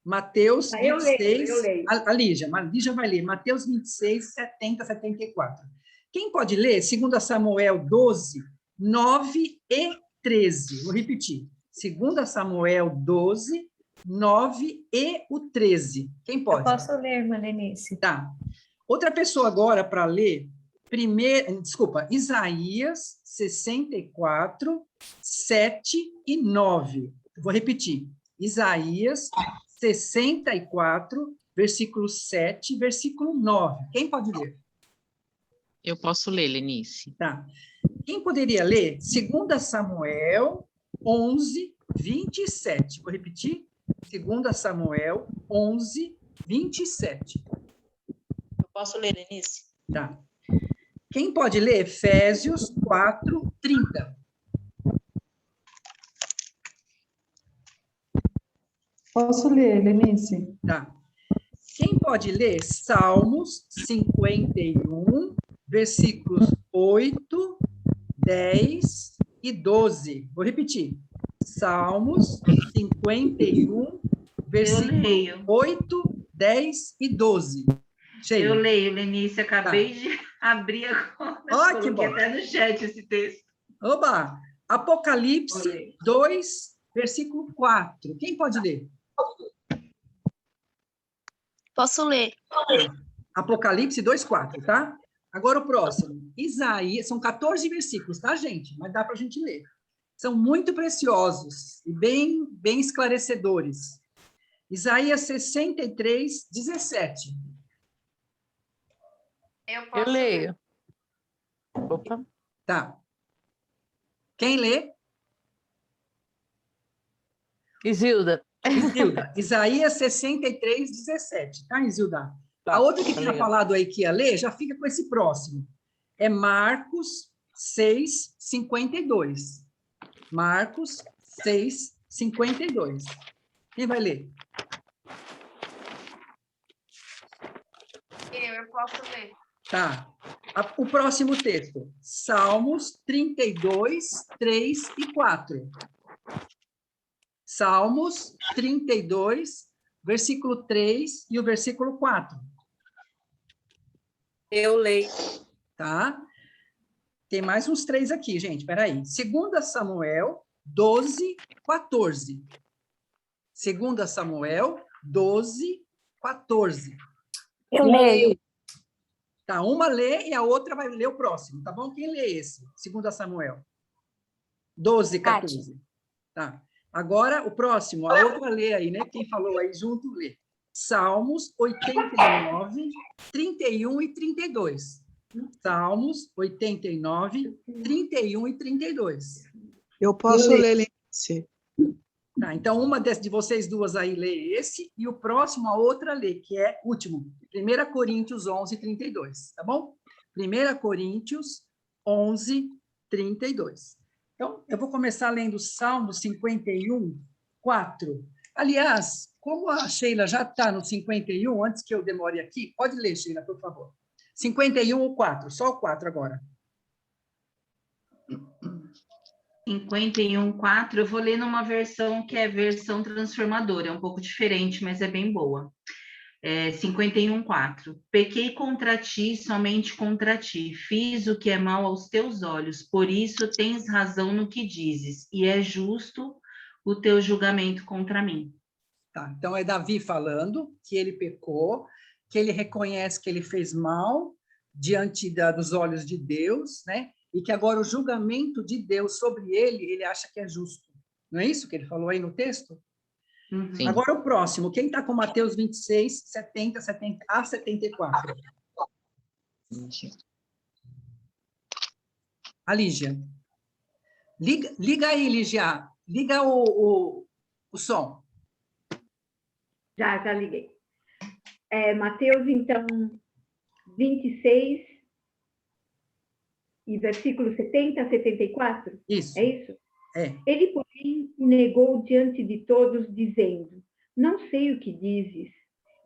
S2: Mateus 26...
S3: Eu leio.
S2: A Lígia vai ler. Mateus 26, 70 a 74. Quem pode ler? 2 Samuel 12, 9 e 13. Vou repetir. 2 Samuel 12, 9 e o 13. Quem pode?
S5: Eu posso ler, irmã Lenice.
S2: Tá. Outra pessoa agora para ler, Isaías 64, 7 e 9. Vou repetir. Isaías 64, versículo 7, versículo 9. Quem pode ler?
S4: Eu posso ler, Lenice.
S2: Tá. Quem poderia ler? 2 Samuel 11, 27. Vou repetir. 2 Samuel 11, 27.
S5: Eu posso ler, Lenice?
S2: Tá. Quem pode ler? Efésios 4, 30.
S8: Posso ler, Lenice?
S2: Tá. Quem pode ler? Salmos 51, versículos 8 10 e 12. Vou repetir. Salmos 51, versículo
S6: leio.
S2: 8, 10 e 12. Sheila.
S6: Eu leio, Lenice, acabei de abrir agora.
S2: Ó, que
S6: Coloquei
S2: bom.
S6: até no chat esse texto.
S2: Oba! Apocalipse
S6: Olhei.
S2: 2, versículo 4. Quem pode ler?
S9: Posso ler?
S2: Apocalipse 2, 4, tá? Agora o próximo. Isaías, são 14 versículos, tá, gente? Mas dá para a gente ler. São muito preciosos e bem esclarecedores. Isaías 63, 17.
S1: Eu leio. Opa.
S2: Tá. Quem lê?
S1: Isilda.
S2: Isilda. Isaías 63, 17. Tá, Isilda?
S1: Tá,
S2: A outra que
S1: tá
S2: tinha
S1: legal.
S2: falado aí que ia ler, já fica com esse próximo. É Marcos 6, 52. Marcos 6, 52. Quem vai ler?
S9: Eu posso ler.
S2: Tá. O próximo texto. Salmos 32, 3 e 4. Salmos 32, versículo 3 e o versículo 4.
S7: Eu leio.
S2: Tá? Tem mais uns 3 aqui, gente. Espera aí. 2 Samuel 12, 14. 2 Samuel 12, 14.
S9: Eu leio.
S2: Tá, uma lê e a outra vai ler o próximo, tá bom? Quem lê esse? 2 Samuel. 12, 14. Tá. Agora, o próximo, a outra lê aí, né? Quem falou aí junto, lê. Salmos 89, 31 e 32. Salmos 89, 31 e 32.
S10: Eu posso ler, Lenice.
S2: Tá, então, uma de vocês duas aí lê esse, e o próximo, a outra lê, que é o último. 1 Coríntios 11, 32, tá bom? 1 Coríntios 11, 32. Então, eu vou começar lendo Salmo 51, 4. Aliás, como a Sheila já está no 51, antes que eu demore aqui, pode ler, Sheila, por favor. 51, 4, só o 4 agora.
S6: 51, 4. Eu vou ler numa versão que é versão transformadora, é um pouco diferente, mas é bem boa. 51, 4. Pequei contra ti, somente contra ti, fiz o que é mal aos teus olhos, por isso tens razão no que dizes, e é justo o teu julgamento contra mim.
S2: Tá, então, é Davi falando que ele pecou, que ele reconhece que ele fez mal diante dos olhos de Deus, né? E que agora o julgamento de Deus sobre ele, ele acha que é justo. Não é isso que ele falou aí no texto?
S6: Uhum.
S4: Sim.
S2: Agora o próximo. Quem está com Mateus 26, 70 a 74? A Lígia. Liga aí, Lígia. Liga o som.
S3: Já liguei. Mateus, então, 26 e versículo 70 a 74?
S2: Isso.
S3: É isso?
S2: É.
S3: Ele, porém, o negou diante de todos, dizendo: não sei o que dizes.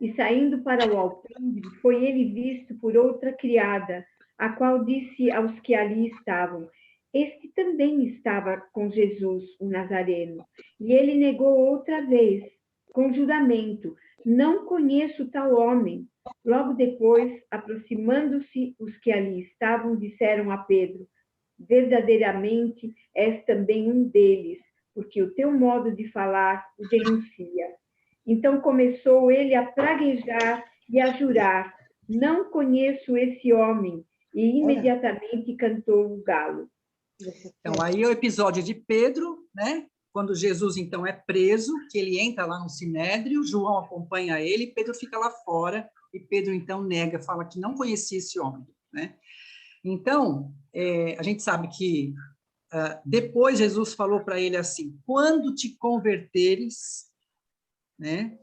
S3: E saindo para o alpendre, foi ele visto por outra criada, a qual disse aos que ali estavam: este também estava com Jesus, o Nazareno. E ele negou outra vez, com juramento: não conheço tal homem. Logo depois, aproximando-se os que ali estavam, disseram a Pedro: verdadeiramente és também um deles, porque o teu modo de falar o denuncia. Então começou ele a praguejar e a jurar: não conheço esse homem. E imediatamente cantou o galo.
S2: Então, aí é o episódio de Pedro, né? Quando Jesus, então, é preso, que ele entra lá no Sinédrio, João acompanha ele, Pedro fica lá fora, e Pedro, então, nega, fala que não conhecia esse homem, né? Então, a gente sabe que depois Jesus falou para ele assim: quando te converteres, né?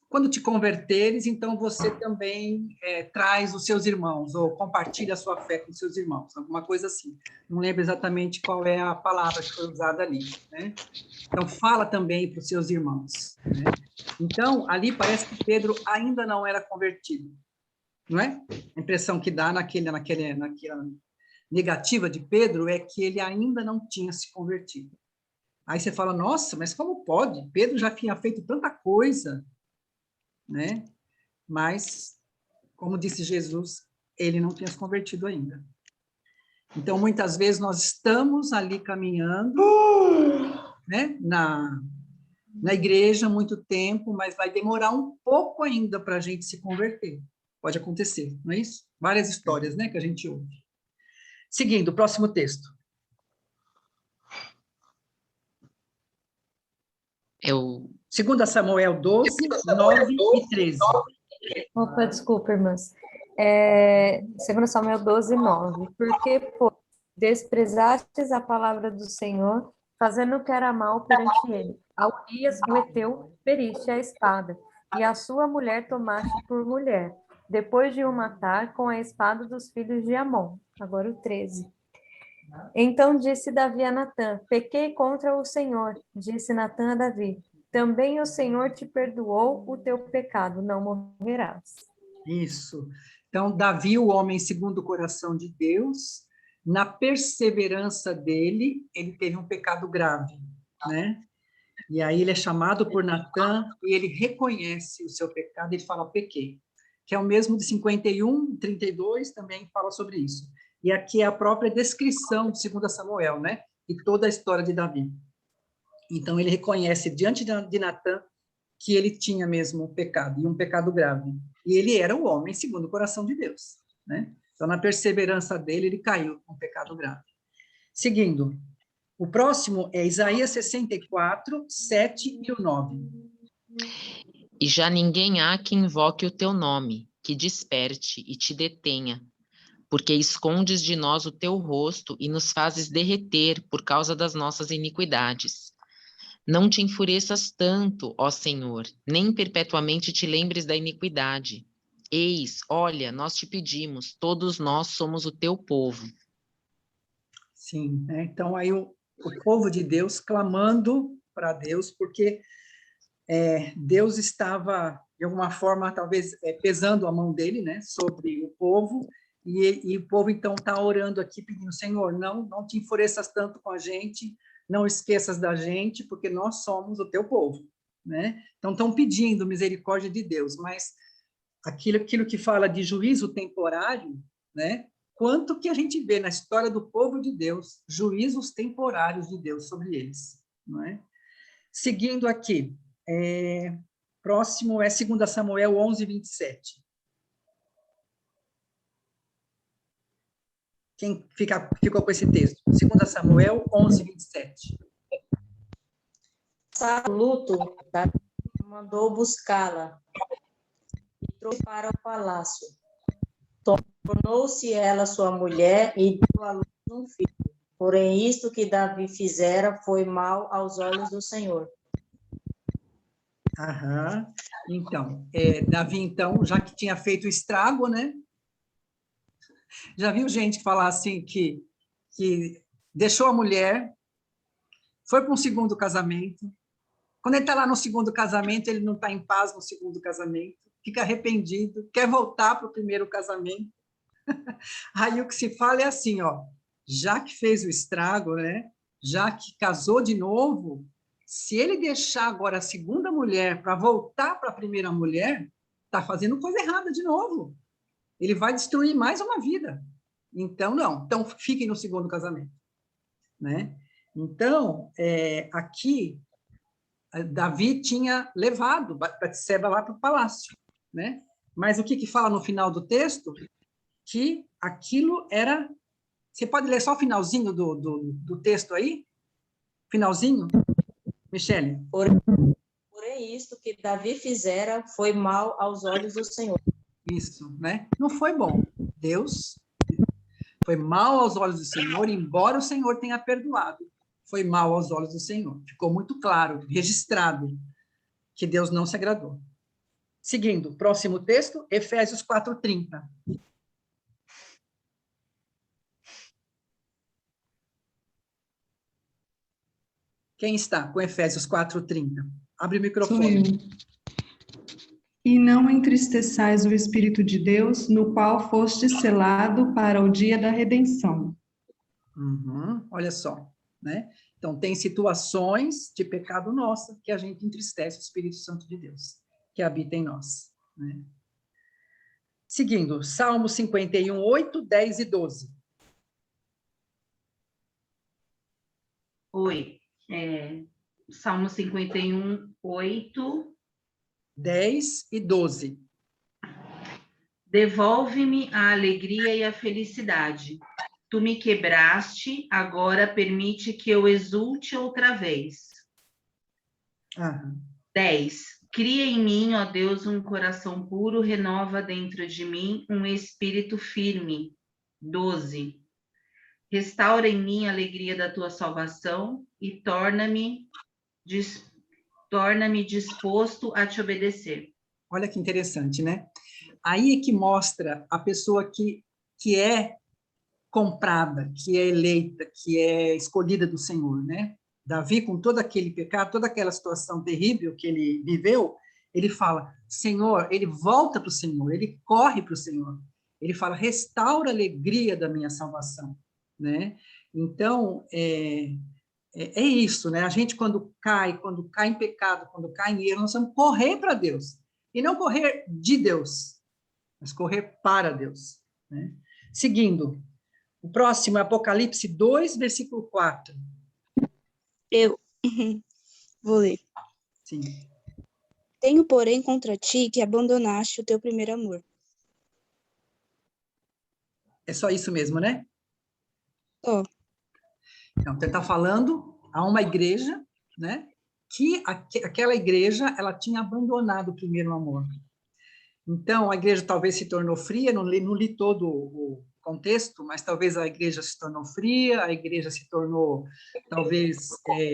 S2: Quando te converteres, então você também traz os seus irmãos, ou compartilha a sua fé com os seus irmãos, alguma coisa assim. Não lembro exatamente qual é a palavra que foi usada ali, né? Então, fala também para os seus irmãos, né? Então, ali parece que Pedro ainda não era convertido, não é? A impressão que dá naquela negativa de Pedro é que ele ainda não tinha se convertido. Aí você fala, nossa, mas como pode? Pedro já tinha feito tanta coisa, né? Mas, como disse Jesus, ele não tinha se convertido ainda. Então, muitas vezes, nós estamos ali caminhando, né? Na igreja, muito tempo, mas vai demorar um pouco ainda para a gente se converter. Pode acontecer, não é isso? Várias histórias, né, que a gente ouve. Seguindo, o próximo texto.
S4: Eu
S2: 2 Samuel 12, 9 e 13.
S11: Opa, desculpa, irmãs. 2 Samuel 12, 9. Porque, pois, desprezastes a palavra do Senhor, fazendo o que era mal perante ele. A Urias, o heteu, feriste a espada, e a sua mulher tomaste por mulher, depois de o matar com a espada dos filhos de Amon. Agora o 13. Então disse Davi a Natã: pequei contra o Senhor. Disse Natã a Davi: também o Senhor te perdoou o teu pecado, não morrerás.
S2: Isso. Então, Davi, o homem segundo o coração de Deus, na perseverança dele, ele teve um pecado grave, né? E aí ele é chamado por Natã e ele reconhece o seu pecado, ele fala, pequei. Que é o mesmo de 51, 32, também fala sobre isso. E aqui é a própria descrição de 2 Samuel, né? E toda a história de Davi. Então, ele reconhece diante de Natã que ele tinha mesmo um pecado, e um pecado grave. E ele era o homem segundo o coração de Deus, né? Então, na perseverança dele, ele caiu com um pecado grave. Seguindo, o próximo é Isaías 64, 7 e o 9.
S4: E já ninguém há que invoque o teu nome, que desperte e te detenha, porque escondes de nós o teu rosto e nos fazes derreter por causa das nossas iniquidades. Não te enfureças tanto, ó Senhor, nem perpetuamente te lembres da iniquidade. Eis, olha, nós te pedimos, todos nós somos o teu povo.
S2: Sim, né? Então aí o povo de Deus clamando para Deus, porque Deus estava, de alguma forma, talvez pesando a mão dele, né, sobre o povo, e o povo, então, está orando aqui, pedindo, Senhor, não te enfureças tanto com a gente, não esqueças da gente, porque nós somos o teu povo, né? Então, estão pedindo misericórdia de Deus, mas aquilo que fala de juízo temporário, né? Quanto que a gente vê na história do povo de Deus, juízos temporários de Deus sobre eles, não é? Seguindo aqui, próximo é 2 Samuel 11, 27. Quem ficou com esse texto? 2 Samuel 11, 27.
S12: Luto, Davi mandou buscá-la e trouxe para o palácio. Tornou-se ela sua mulher e deu à luz um filho. Porém, isto que Davi fizera foi mal aos olhos do Senhor.
S2: Aham. Então, Davi, então, já que tinha feito estrago, né? Já viu gente falar assim que deixou a mulher, foi para um segundo casamento. Quando ele está lá no segundo casamento, ele não está em paz no segundo casamento, fica arrependido, quer voltar para o primeiro casamento. Aí o que se fala é assim, ó, já que fez o estrago, né? Já que casou de novo, se ele deixar agora a segunda mulher para voltar para a primeira mulher, está fazendo coisa errada de novo. Ele vai destruir mais uma vida. Então, não. Então, fiquem no segundo casamento, né? Então, aqui, Davi tinha levado Batseba lá para o palácio, né? Mas o que fala no final do texto? Que aquilo era... Você pode ler só o finalzinho do texto aí? Finalzinho? Michele?
S12: Porém, isto que Davi fizera foi mal aos olhos do Senhor.
S2: Isso, né? Não foi bom. Deus foi mal aos olhos do Senhor, embora o Senhor tenha perdoado. Foi mal aos olhos do Senhor. Ficou muito claro, registrado, que Deus não se agradou. Seguindo, próximo texto, Efésios 4:30. Quem está com Efésios 4:30? Abre o microfone.
S8: E não entristeçais o Espírito de Deus, no qual foste selado para o dia da redenção.
S2: Olha só, né? Então, tem situações de pecado nossa que a gente entristece o Espírito Santo de Deus, que habita em nós, né? Seguindo, Salmo 51, 8, 10 e 12.
S6: Oi, Salmo 51, 8.
S2: 10 e 12.
S6: Devolve-me a alegria e a felicidade. Tu me quebraste, agora permite que eu exulte outra vez. 10. Cria em mim, ó Deus, um coração puro, renova dentro de mim um espírito firme. 12. Restaura em mim a alegria da tua salvação e torna-me disposto a te obedecer.
S2: Olha que interessante, né? Aí é que mostra a pessoa que é comprada, que é eleita, que é escolhida do Senhor, né? Davi, com todo aquele pecado, toda aquela situação terrível que ele viveu, ele fala, Senhor, ele volta para o Senhor, ele corre para o Senhor. Ele fala, restaura a alegria da minha salvação, né? Então, é isso, né? A gente, quando cai em pecado, quando cai em erro, nós vamos correr para Deus. E não correr de Deus, mas correr para Deus, né? Seguindo, o próximo é Apocalipse 2, versículo 4.
S9: Eu vou ler.
S2: Sim.
S9: Tenho, porém, contra ti que abandonaste o teu primeiro amor.
S2: É só isso mesmo, né?
S9: Ó.
S2: Então, você está falando a uma igreja, né? Que aquela igreja, ela tinha abandonado o primeiro amor. Então, a igreja talvez se tornou fria, não li todo o contexto, mas talvez a igreja se tornou fria, a igreja se tornou, talvez,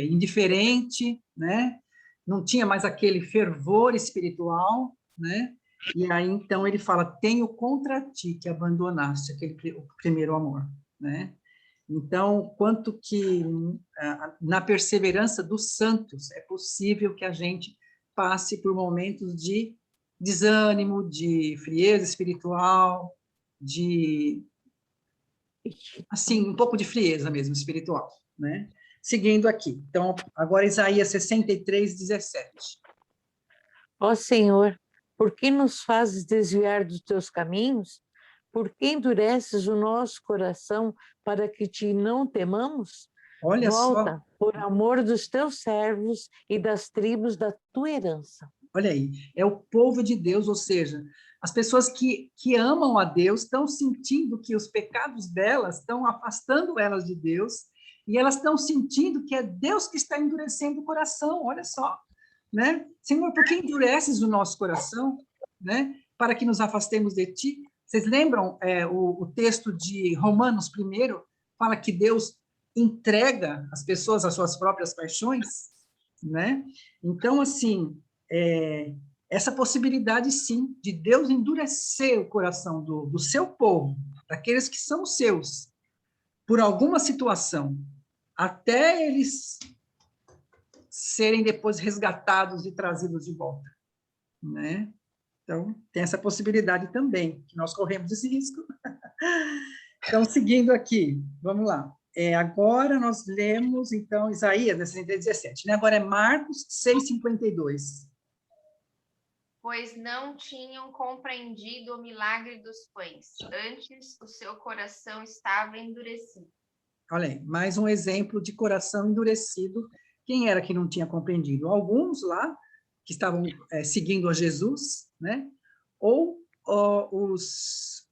S2: indiferente, né? Não tinha mais aquele fervor espiritual, né? E aí, então, ele fala, tenho contra ti que abandonaste o primeiro amor, né? Então, quanto que na perseverança dos santos é possível que a gente passe por momentos de desânimo, de frieza espiritual, de, assim, um pouco de frieza mesmo espiritual, né? Seguindo aqui. Então, agora Isaías 63, 17.
S1: Ó Senhor, por que nos fazes desviar dos teus caminhos? Por que endureces o nosso coração para que te não temamos?
S2: Olha
S1: Volta,
S2: só.
S1: por amor dos teus servos e das tribos da tua herança.
S2: Olha aí, é o povo de Deus, ou seja, as pessoas que amam a Deus estão sentindo que os pecados delas estão afastando elas de Deus, e elas estão sentindo que é Deus que está endurecendo o coração, olha só, né? Senhor, por que endureces o nosso coração, né? Para que nos afastemos de ti? Vocês lembram o texto de Romanos 1, fala que Deus entrega as pessoas às suas próprias paixões, né? Então, assim, essa possibilidade, sim, de Deus endurecer o coração do seu povo, daqueles que são seus, por alguma situação, até eles serem depois resgatados e trazidos de volta, né? Então, tem essa possibilidade também, que nós corremos esse risco. Então, seguindo aqui, vamos lá. Agora nós lemos, então, Isaías 17, né? Agora é Marcos 6:52.
S13: Pois não tinham compreendido o milagre dos pães, antes o seu coração estava endurecido.
S2: Olha aí, mais um exemplo de coração endurecido. Quem era que não tinha compreendido? Alguns lá, que estavam seguindo a Jesus, né? Ou os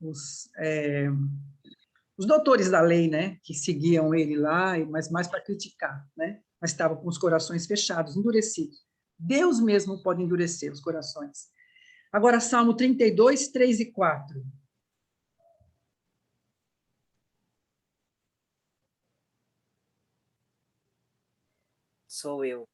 S2: doutores da lei, né? Que seguiam ele lá, mas mais para criticar, né? Mas estavam com os corações fechados, endurecidos. Deus mesmo pode endurecer os corações. Agora, Salmo 32, 3 e 4.
S7: Sou eu.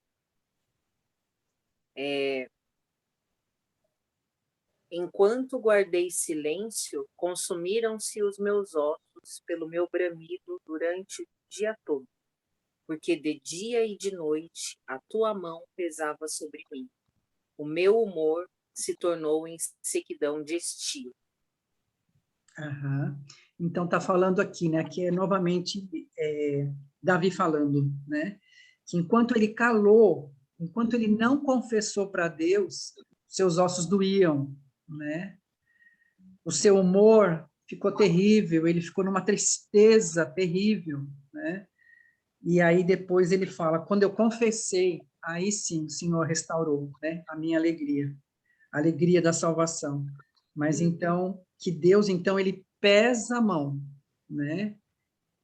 S7: Enquanto guardei silêncio, consumiram-se os meus ossos pelo meu bramido durante o dia todo, porque de dia e de noite a tua mão pesava sobre mim. O meu humor se tornou em sequidão de estio.
S2: Aham. Então, está falando aqui, né, que é novamente Davi falando, né, que enquanto ele calou, enquanto ele não confessou para Deus, seus ossos doíam, né, o seu humor ficou terrível, ele ficou numa tristeza terrível, né, e aí depois ele fala, quando eu confessei, aí sim o Senhor restaurou, né, a minha alegria, a alegria da salvação. Mas então, que Deus, então, ele pesa a mão, né?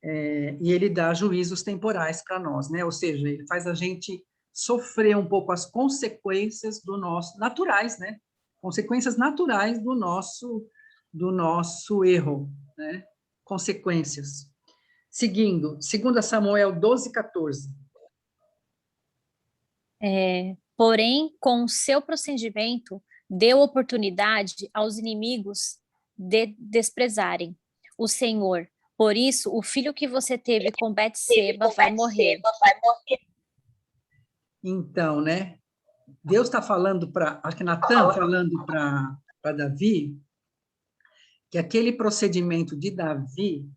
S2: E ele dá juízos temporais para nós, né? Ou seja, ele faz a gente sofrer um pouco as consequências do nosso, naturais, né? Consequências naturais do nosso erro, né? Consequências. Seguindo, 2 Samuel 12:14.
S14: Porém, com o seu procedimento, deu oportunidade aos inimigos de desprezarem o Senhor. Por isso, o filho que você teve com Betseba vai morrer.
S2: Então, né? Deus está falando acho que Natan falando para Davi, que aquele procedimento de Davi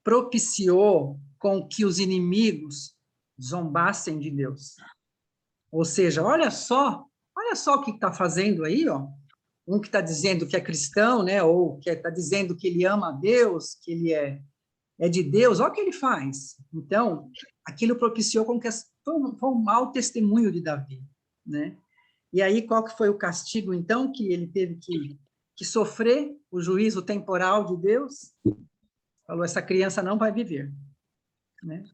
S2: propiciou com que os inimigos zombassem de Deus. Ou seja, olha só o que está fazendo aí, ó. Um que está dizendo que é cristão, né? Ou que está dizendo que ele ama a Deus, que ele é de Deus, olha o que ele faz. Então, aquilo propiciou com que foi um mau testemunho de Davi, né? E aí, qual que foi o castigo, então, que ele teve que sofrer? O juízo temporal de Deus? Falou, essa criança não vai viver, né?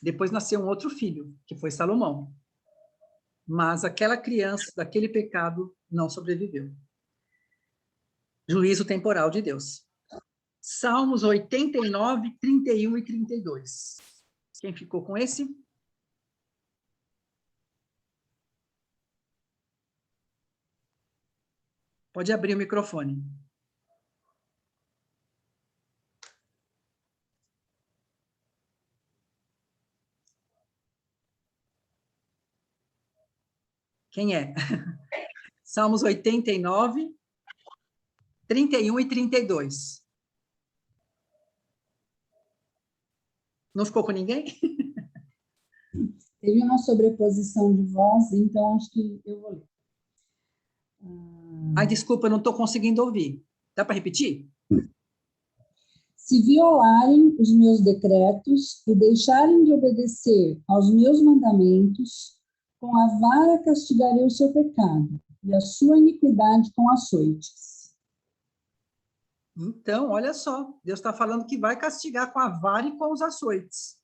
S2: Depois nasceu um outro filho, que foi Salomão. Mas aquela criança, daquele pecado, não sobreviveu. Juízo temporal de Deus. Salmos 89, 31 e 32. Quem ficou com esse? Pode abrir o microfone. Quem é? Salmos 89, 31 e 32. Não ficou com ninguém?
S15: Teve uma sobreposição de voz, então acho que eu vou ler.
S2: Ai, desculpa, eu não estou conseguindo ouvir. Dá para repetir?
S15: Se violarem os meus decretos e deixarem de obedecer aos meus mandamentos, com a vara castigarei o seu pecado e a sua iniquidade com açoites.
S2: Então, olha só, Deus está falando que vai castigar com a vara e com os açoites.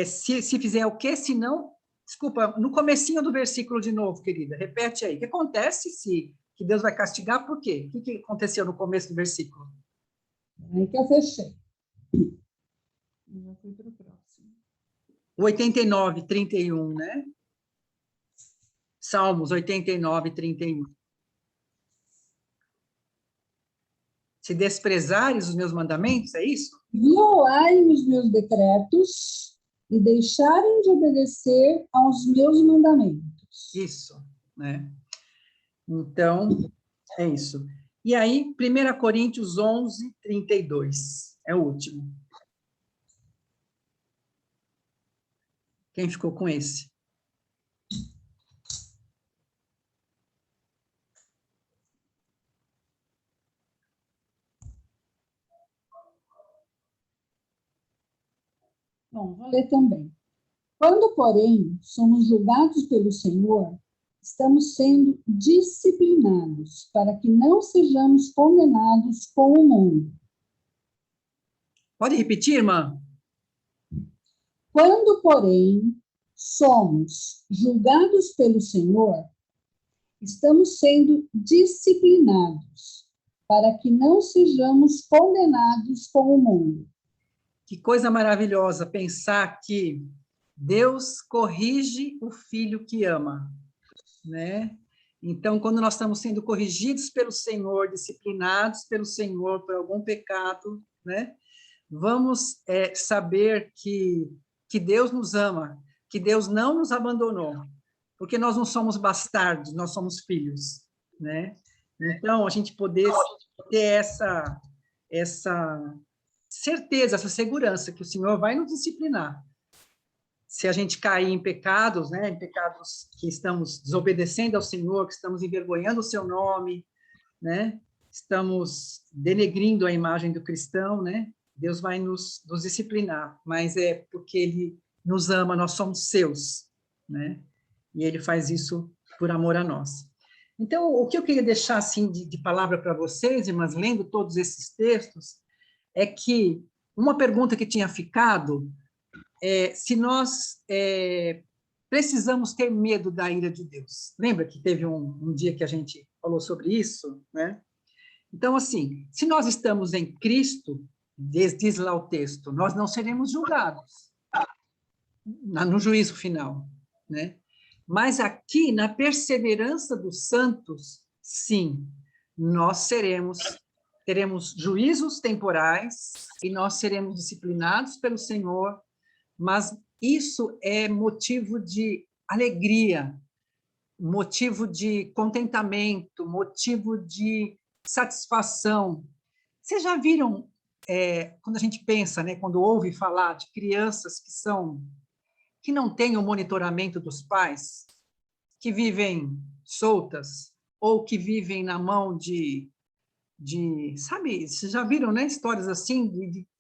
S2: Se fizer o quê? Se não... Desculpa, no comecinho do versículo de novo, querida, repete aí. O que acontece que Deus vai castigar? Por quê? O que aconteceu no começo do versículo?
S15: Aí que eu fechei. Já fui para o próximo.
S2: 89, 31, né? Salmos 89, 31. Se desprezares os meus mandamentos, é isso?
S15: Violarem os meus decretos e deixarem de obedecer aos meus mandamentos.
S2: Isso, né? Então, é isso. E aí, 1 Coríntios 11, 32. É o último. Quem ficou com esse?
S15: Bom, vou ler também. Quando, porém, somos julgados pelo Senhor, estamos sendo disciplinados para que não sejamos condenados com o mundo.
S2: Pode repetir, irmã?
S15: Quando, porém, somos julgados pelo Senhor, estamos sendo disciplinados para que não sejamos condenados com o mundo.
S2: Que coisa maravilhosa pensar que Deus corrige o filho que ama, né? Então, quando nós estamos sendo corrigidos pelo Senhor, disciplinados pelo Senhor por algum pecado, né? Vamos saber que Deus nos ama, que Deus não nos abandonou, porque nós não somos bastardos, nós somos filhos, né? Então, a gente poder ter essa certeza, essa segurança que o Senhor vai nos disciplinar. Se a gente cair em pecados, né, em pecados que estamos desobedecendo ao Senhor, que estamos envergonhando o seu nome, né, estamos denegrindo a imagem do cristão, né, Deus vai nos disciplinar, mas é porque Ele nos ama, nós somos seus, né, e Ele faz isso por amor a nós. Então, o que eu queria deixar assim de palavra para vocês, irmãs, lendo todos esses textos, é que uma pergunta que tinha ficado é se nós precisamos ter medo da ira de Deus. Lembra que teve um dia que a gente falou sobre isso, né? Então, assim, se nós estamos em Cristo, diz lá o texto, nós não seremos julgados no juízo final, né? Mas aqui, na perseverança dos santos, sim, nós teremos juízos temporais e nós seremos disciplinados pelo Senhor, mas isso é motivo de alegria, motivo de contentamento, motivo de satisfação. Vocês já viram, quando a gente pensa, né, quando ouve falar de crianças que não têm o monitoramento dos pais, que vivem soltas, ou que vivem na mão sabe, vocês já viram, né, histórias assim,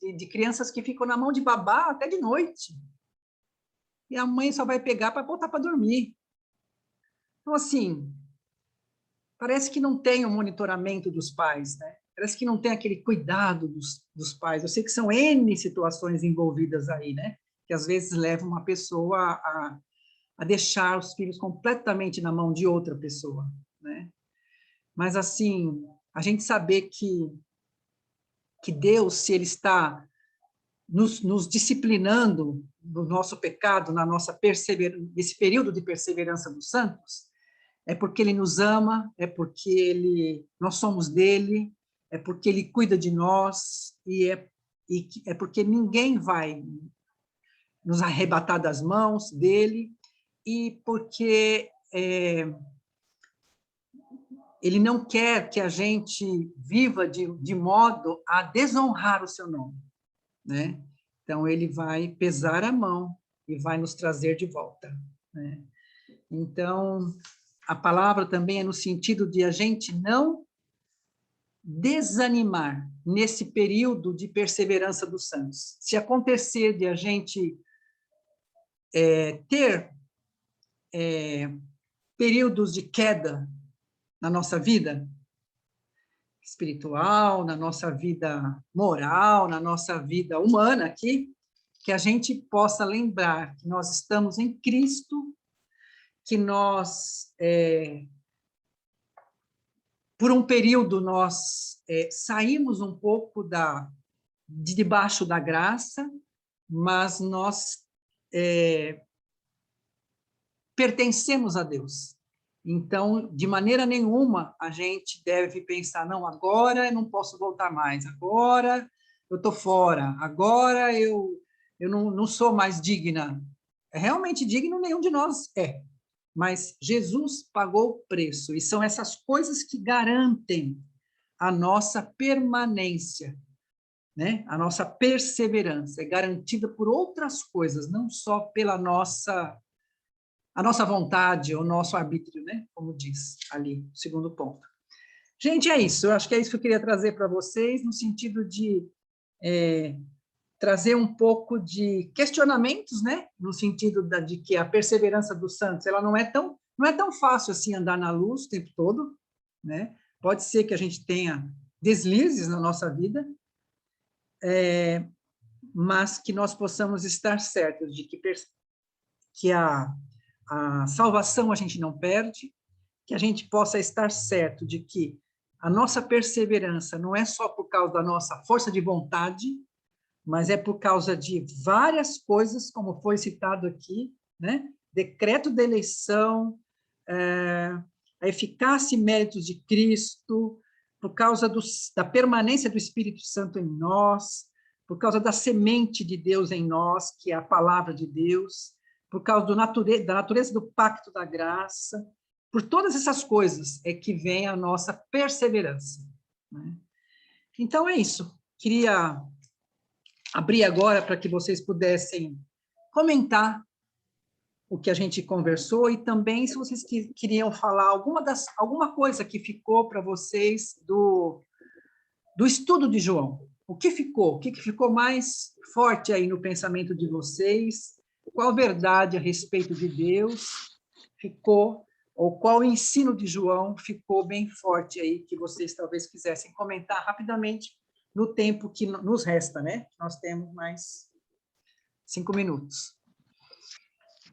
S2: de crianças que ficam na mão de babá até de noite, e a mãe só vai pegar para botar para dormir. Então, assim, parece que não tem o monitoramento dos pais, né? Parece que não tem aquele cuidado dos pais. Eu sei que são N situações envolvidas aí, né? Que às vezes levam uma pessoa a deixar os filhos completamente na mão de outra pessoa, né? Mas, assim, a gente saber que Deus, se Ele está nos disciplinando no nosso pecado, na nossa nesse período de perseverança dos santos, é porque Ele nos ama, é porque nós somos dele, é porque Ele cuida de nós, e é porque ninguém vai nos arrebatar das mãos dele, e porque Ele não quer que a gente viva de modo a desonrar o seu nome, né? Então, Ele vai pesar a mão e vai nos trazer de volta, né? Então, a palavra também é no sentido de a gente não desanimar nesse período de perseverança dos santos. Se acontecer de a gente ter períodos de queda na nossa vida espiritual, na nossa vida moral, na nossa vida humana aqui, que a gente possa lembrar que nós estamos em Cristo, que nós, por um período, nós saímos um pouco de debaixo da graça, mas nós pertencemos a Deus. Então, de maneira nenhuma, a gente deve pensar, não, agora eu não posso voltar mais, agora eu estou fora, agora eu não sou mais digna. É realmente digno, nenhum de nós é. Mas Jesus pagou o preço, e são essas coisas que garantem a nossa permanência, né? A nossa perseverança é garantida por outras coisas, não só pela a nossa vontade, o nosso arbítrio, né? Como diz ali, o segundo ponto. Gente, é isso. Eu acho que é isso que eu queria trazer para vocês, no sentido de trazer um pouco de questionamentos, né? No sentido de que a perseverança dos santos, ela não é tão fácil assim andar na luz o tempo todo, né? Pode ser que a gente tenha deslizes na nossa vida, mas que nós possamos estar certos de que a salvação a gente não perde, que a gente possa estar certo de que a nossa perseverança não é só por causa da nossa força de vontade, mas é por causa de várias coisas, como foi citado aqui, né? Decreto da eleição, a eficácia e méritos de Cristo, por causa da permanência do Espírito Santo em nós, por causa da semente de Deus em nós, que é a palavra de Deus, por causa da natureza do pacto da graça, por todas essas coisas é que vem a nossa perseverança, né? Então, é isso. Queria abrir agora para que vocês pudessem comentar o que a gente conversou e também se vocês queriam falar alguma coisa que ficou para vocês do estudo de João. O que ficou mais forte aí no pensamento de vocês? Qual verdade a respeito de Deus ficou, ou qual ensino de João ficou bem forte aí, que vocês talvez quisessem comentar rapidamente no tempo que nos resta, né? Nós temos mais 5 minutos.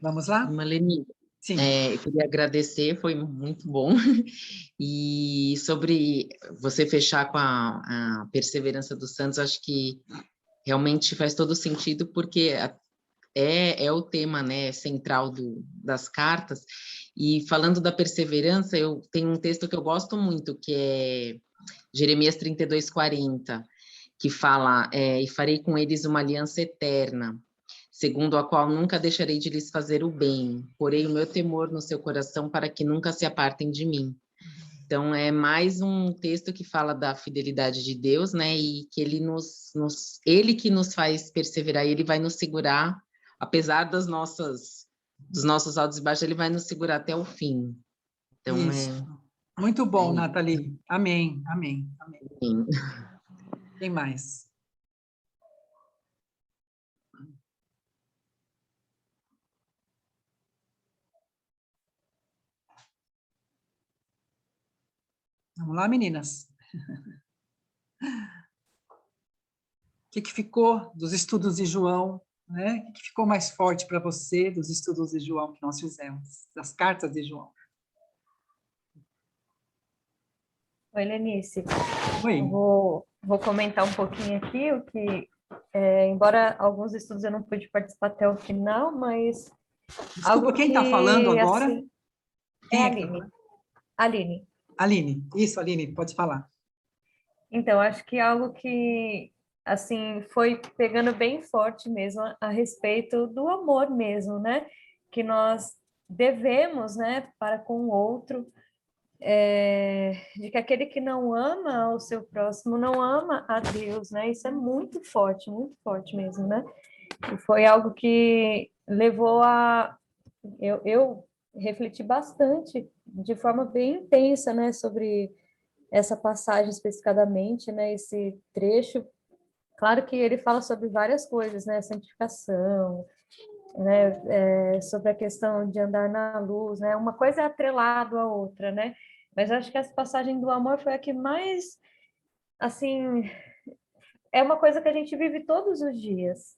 S2: Vamos lá?
S4: Maleni, eu queria agradecer, foi muito bom. E sobre você fechar com a perseverança dos santos, acho que realmente faz todo sentido, porque é o tema, né, central das cartas. E falando da perseverança, eu tenho um texto que eu gosto muito, que é Jeremias 32:40, que fala, e farei com eles uma aliança eterna, segundo a qual nunca deixarei de lhes fazer o bem, porei o meu temor no seu coração para que nunca se apartem de mim. Então, é mais um texto que fala da fidelidade de Deus, né, e que ele que nos faz perseverar, ele vai nos segurar, apesar dos nossos altos e baixos, ele vai nos segurar até o fim. Então,
S2: isso. Muito bom, Nathalie. Amém, amém, amém.
S4: Sim.
S2: Quem mais? Vamos lá, meninas. O que ficou dos estudos de João, né? O que ficou mais forte para você dos estudos de João que nós fizemos, das cartas de João?
S11: Oi, Lenice.
S2: Oi.
S11: Vou comentar um pouquinho aqui, o que, embora alguns estudos eu não pude participar até o final, mas...
S2: Desculpa, quem está falando agora?
S11: Assim, é a Aline. Aline.
S2: Aline, isso, Aline, pode falar.
S11: Então, acho que algo que, assim, foi pegando bem forte mesmo a respeito do amor mesmo, né? Que nós devemos, né, para com o outro, de que aquele que não ama o seu próximo não ama a Deus, né? Isso é muito forte mesmo, né? E foi algo que levou a... Eu refleti bastante, de forma bem intensa, né, sobre essa passagem especificadamente, né, esse trecho. Claro que ele fala sobre várias coisas, né, santificação, né, sobre a questão de andar na luz, né, uma coisa é atrelado à outra, né, mas acho que essa passagem do amor foi a que mais, assim, é uma coisa que a gente vive todos os dias,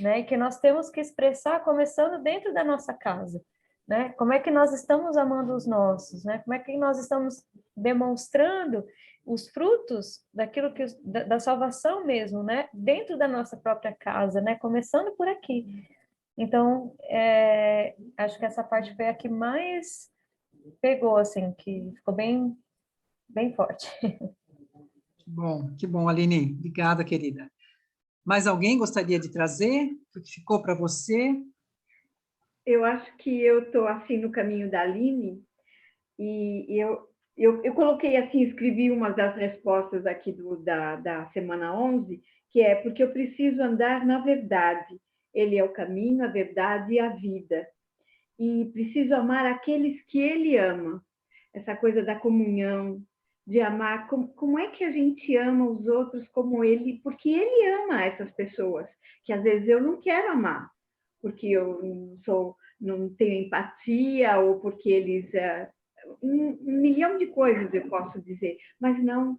S11: né, e que nós temos que expressar começando dentro da nossa casa, né, como é que nós estamos amando os nossos, né, como é que nós estamos demonstrando os frutos daquilo que da salvação mesmo, né, dentro da nossa própria casa, né, começando por aqui. Então, acho que essa parte foi a que mais pegou, assim, que ficou bem, bem forte.
S2: Que bom, Aline. Obrigada, querida. Mais alguém gostaria de trazer o que ficou para você?
S3: Eu acho que eu estou, assim, no caminho da Aline, e eu coloquei, assim, escrevi uma das respostas aqui da semana 11, que é porque eu preciso andar na verdade. Ele é o caminho, a verdade e a vida. E preciso amar aqueles que ele ama. Essa coisa da comunhão, de amar. Como é que a gente ama os outros como ele? Porque ele ama essas pessoas, que às vezes eu não quero amar, porque eu não tenho empatia, ou porque eles... um milhão de coisas eu posso dizer, mas não,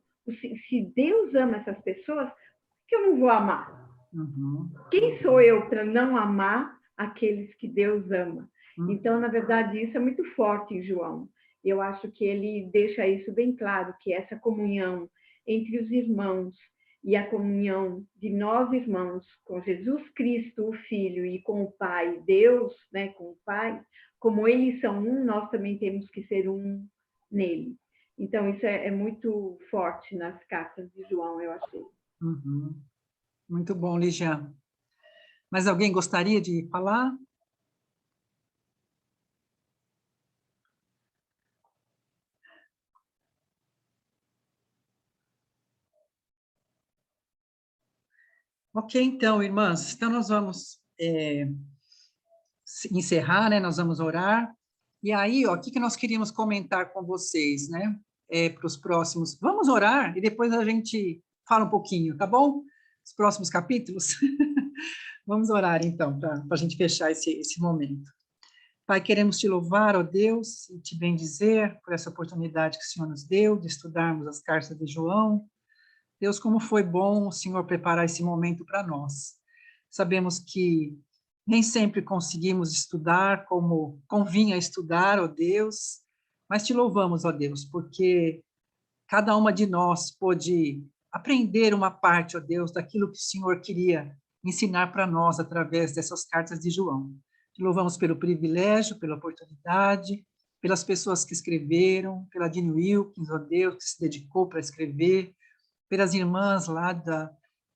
S3: se Deus ama essas pessoas, por que eu não vou amar?
S2: Uhum.
S3: Quem sou eu para não amar aqueles que Deus ama? Então, na verdade, isso é muito forte em João. Eu acho que ele deixa isso bem claro, que essa comunhão entre os irmãos e a comunhão de nós irmãos com Jesus Cristo, o Filho, e com o Pai, Deus, né, com o Pai, como eles são um, nós também temos que ser um nele. Então, isso é muito forte nas cartas de João, eu achei.
S2: Uhum. Muito bom, Lígia. Mas alguém gostaria de falar? Ok, então, irmãs, então nós vamos encerrar, né? Nós vamos orar. E aí, ó, o que nós queríamos comentar com vocês, né? Para os próximos. Vamos orar e depois a gente fala um pouquinho, tá bom? Os próximos capítulos. Vamos orar, então, para a gente fechar esse momento. Pai, queremos te louvar, ó Deus, e te bendizer por essa oportunidade que o Senhor nos deu de estudarmos as cartas de João. Deus, como foi bom o Senhor preparar esse momento para nós. Sabemos que nem sempre conseguimos estudar como convinha estudar, ó Deus, mas te louvamos, ó Deus, porque cada uma de nós pôde aprender uma parte, ó Deus, daquilo que o Senhor queria ensinar para nós através dessas cartas de João. Te louvamos pelo privilégio, pela oportunidade, pelas pessoas que escreveram, pela Dini Wilkins, ó Deus, que se dedicou para escrever, pelas irmãs lá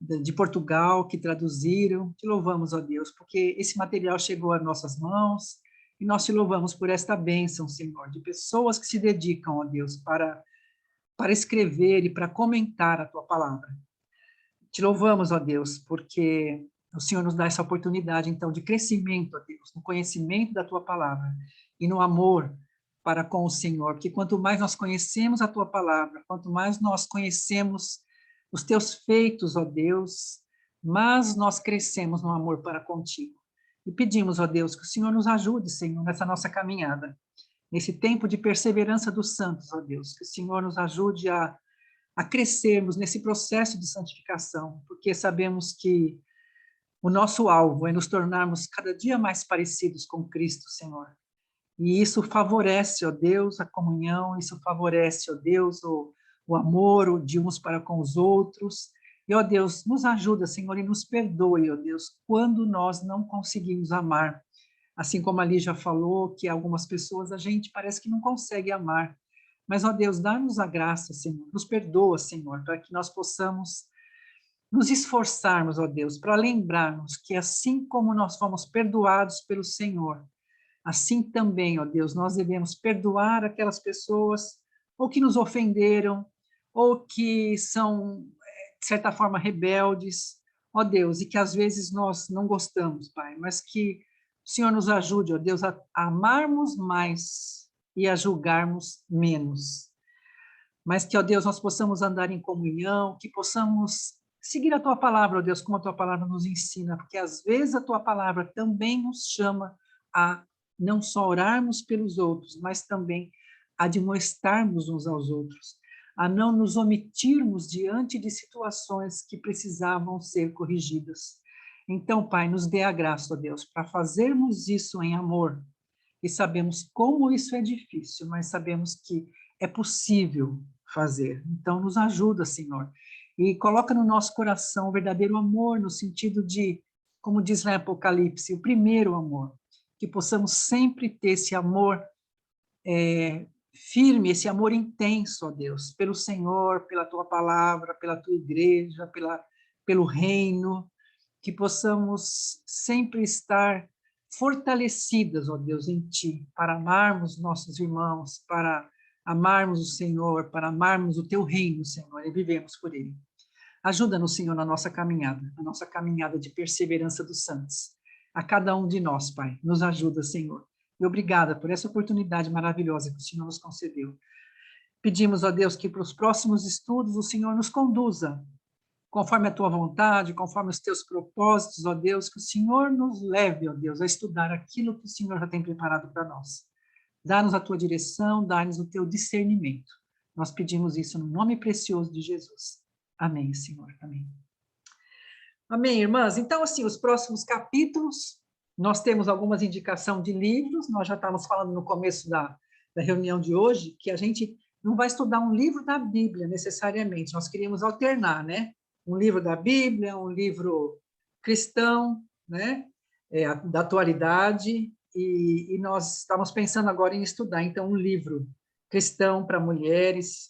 S2: de Portugal que traduziram. Te louvamos, ó Deus, porque esse material chegou às nossas mãos e nós te louvamos por esta bênção, Senhor, de pessoas que se dedicam, ó Deus, para escrever e para comentar a tua palavra. Te louvamos, ó Deus, porque o Senhor nos dá essa oportunidade, então, de crescimento, ó Deus, no conhecimento da tua palavra e no amor para com o Senhor, porque quanto mais nós conhecemos a tua palavra, quanto mais nós conhecemos os teus feitos, ó Deus, mais nós crescemos no amor para contigo. E pedimos, ó Deus, que o Senhor nos ajude, Senhor, nessa nossa caminhada, nesse tempo de perseverança dos santos, ó Deus, que o Senhor nos ajude a crescermos nesse processo de santificação, porque sabemos que o nosso alvo é nos tornarmos cada dia mais parecidos com Cristo, Senhor. E isso favorece, ó Deus, a comunhão, isso favorece, ó Deus, o amor de uns para com os outros. E, ó Deus, nos ajuda, Senhor, e nos perdoe, ó Deus, quando nós não conseguimos amar. Assim como a Lígia falou, que algumas pessoas a gente parece que não consegue amar. Mas, ó Deus, dá-nos a graça, Senhor, nos perdoa, Senhor, para que nós possamos nos esforçarmos, ó Deus, para lembrarmos que assim como nós fomos perdoados pelo Senhor, assim também, ó Deus, nós devemos perdoar aquelas pessoas ou que nos ofenderam, ou que são, de certa forma, rebeldes, ó Deus, e que às vezes nós não gostamos, Pai, mas que o Senhor nos ajude, ó Deus, a amarmos mais e a julgarmos menos. Mas que, ó Deus, nós possamos andar em comunhão, que possamos seguir a Tua palavra, ó Deus, como a Tua palavra nos ensina, porque às vezes a Tua palavra também nos chama a não só orarmos pelos outros, mas também a admoestarmos uns aos outros, a não nos omitirmos diante de situações que precisavam ser corrigidas. Então, Pai, nos dê a graça, ó Deus, para fazermos isso em amor. E sabemos como isso é difícil, mas sabemos que é possível fazer. Então, nos ajuda, Senhor. E coloca no nosso coração o verdadeiro amor, no sentido de, como diz lá em Apocalipse, o primeiro amor. Que possamos sempre ter esse amor firme, esse amor intenso, ó Deus, pelo Senhor, pela Tua palavra, pela Tua igreja, pelo reino, que possamos sempre estar fortalecidas, ó Deus, em Ti, para amarmos nossos irmãos, para amarmos o Senhor, para amarmos o Teu reino, Senhor, e vivemos por Ele. Ajuda-nos, Senhor, na nossa caminhada de perseverança dos santos. A cada um de nós, Pai, nos ajuda, Senhor. E obrigada por essa oportunidade maravilhosa que o Senhor nos concedeu. Pedimos, ó Deus, que para os próximos estudos o Senhor nos conduza, conforme a Tua vontade, conforme os Teus propósitos, ó Deus, que o Senhor nos leve, ó Deus, a estudar aquilo que o Senhor já tem preparado para nós. Dá-nos a Tua direção, dá-nos o Teu discernimento. Nós pedimos isso no nome precioso de Jesus. Amém, Senhor. Amém. Amém, irmãs? Então, assim, os próximos capítulos, nós temos algumas indicações de livros, nós já estávamos falando no começo da reunião de hoje, que a gente não vai estudar um livro da Bíblia, necessariamente, nós queríamos alternar, né? Um livro da Bíblia, um livro cristão, né? Da atualidade, e nós estávamos pensando agora em estudar, então, um livro cristão para mulheres,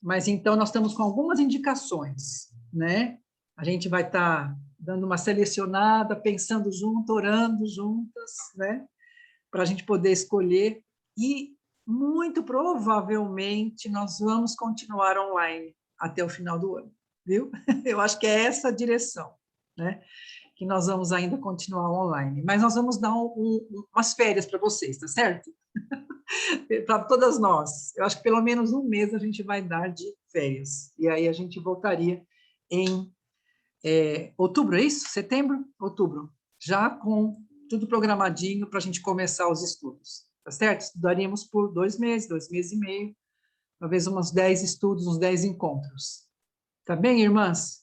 S2: mas então nós estamos com algumas indicações, né? A gente vai estar dando uma selecionada, pensando junto, orando juntas, né? Para a gente poder escolher. E, muito provavelmente, nós vamos continuar online até o final do ano, viu? Eu acho que é essa a direção. né? Que nós vamos ainda continuar online. Mas nós vamos dar umas férias para vocês, tá certo? Para todas nós. Eu acho que pelo menos um mês a gente vai dar de férias. E aí a gente voltaria em outubro, é isso? Setembro? Outubro. Já com tudo programadinho para a gente começar os estudos. Tá certo? Estudaríamos por 2 meses e meio, talvez uns 10 estudos, uns 10 encontros. Tá bem, irmãs?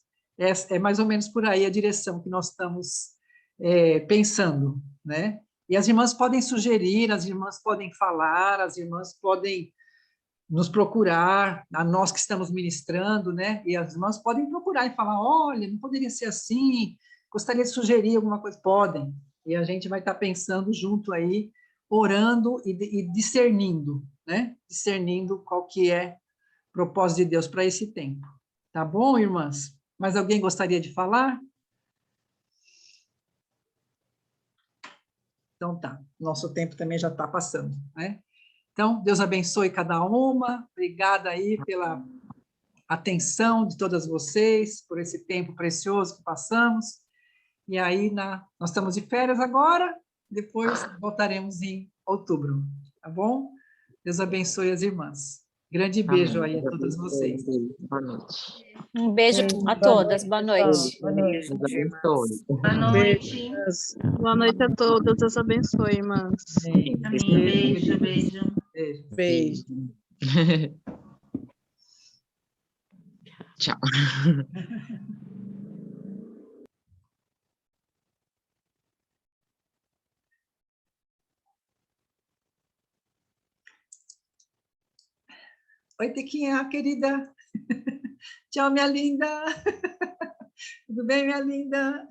S2: É mais ou menos por aí a direção que nós estamos pensando, né? E as irmãs podem sugerir, as irmãs podem falar, as irmãs podem nos procurar, a nós que estamos ministrando, né? E as irmãs podem procurar e falar, olha, não poderia ser assim, gostaria de sugerir alguma coisa. Podem. E a gente vai estar pensando junto aí, orando e discernindo, né? Discernindo qual que é o propósito de Deus para esse tempo. Tá bom, irmãs? Mais alguém gostaria de falar? Então tá, nosso tempo também já está passando, né? Então, Deus abençoe cada uma, obrigada aí pela atenção de todas vocês, por esse tempo precioso que passamos, e aí nós estamos de férias agora, depois voltaremos em outubro, tá bom? Deus abençoe as irmãs. Grande beijo aí a todas vocês.
S4: Boa noite.
S14: Um beijo a todas. Boa noite.
S11: Boa noite.
S4: Deus abençoe.
S6: Boa noite.
S10: Boa noite a todos. Deus abençoe, irmãs.
S6: Amém. Beijo, beijo.
S10: Beijo.
S4: Tchau.
S2: Oi, Tequinha, querida. Tchau, minha linda. Tudo bem, minha linda?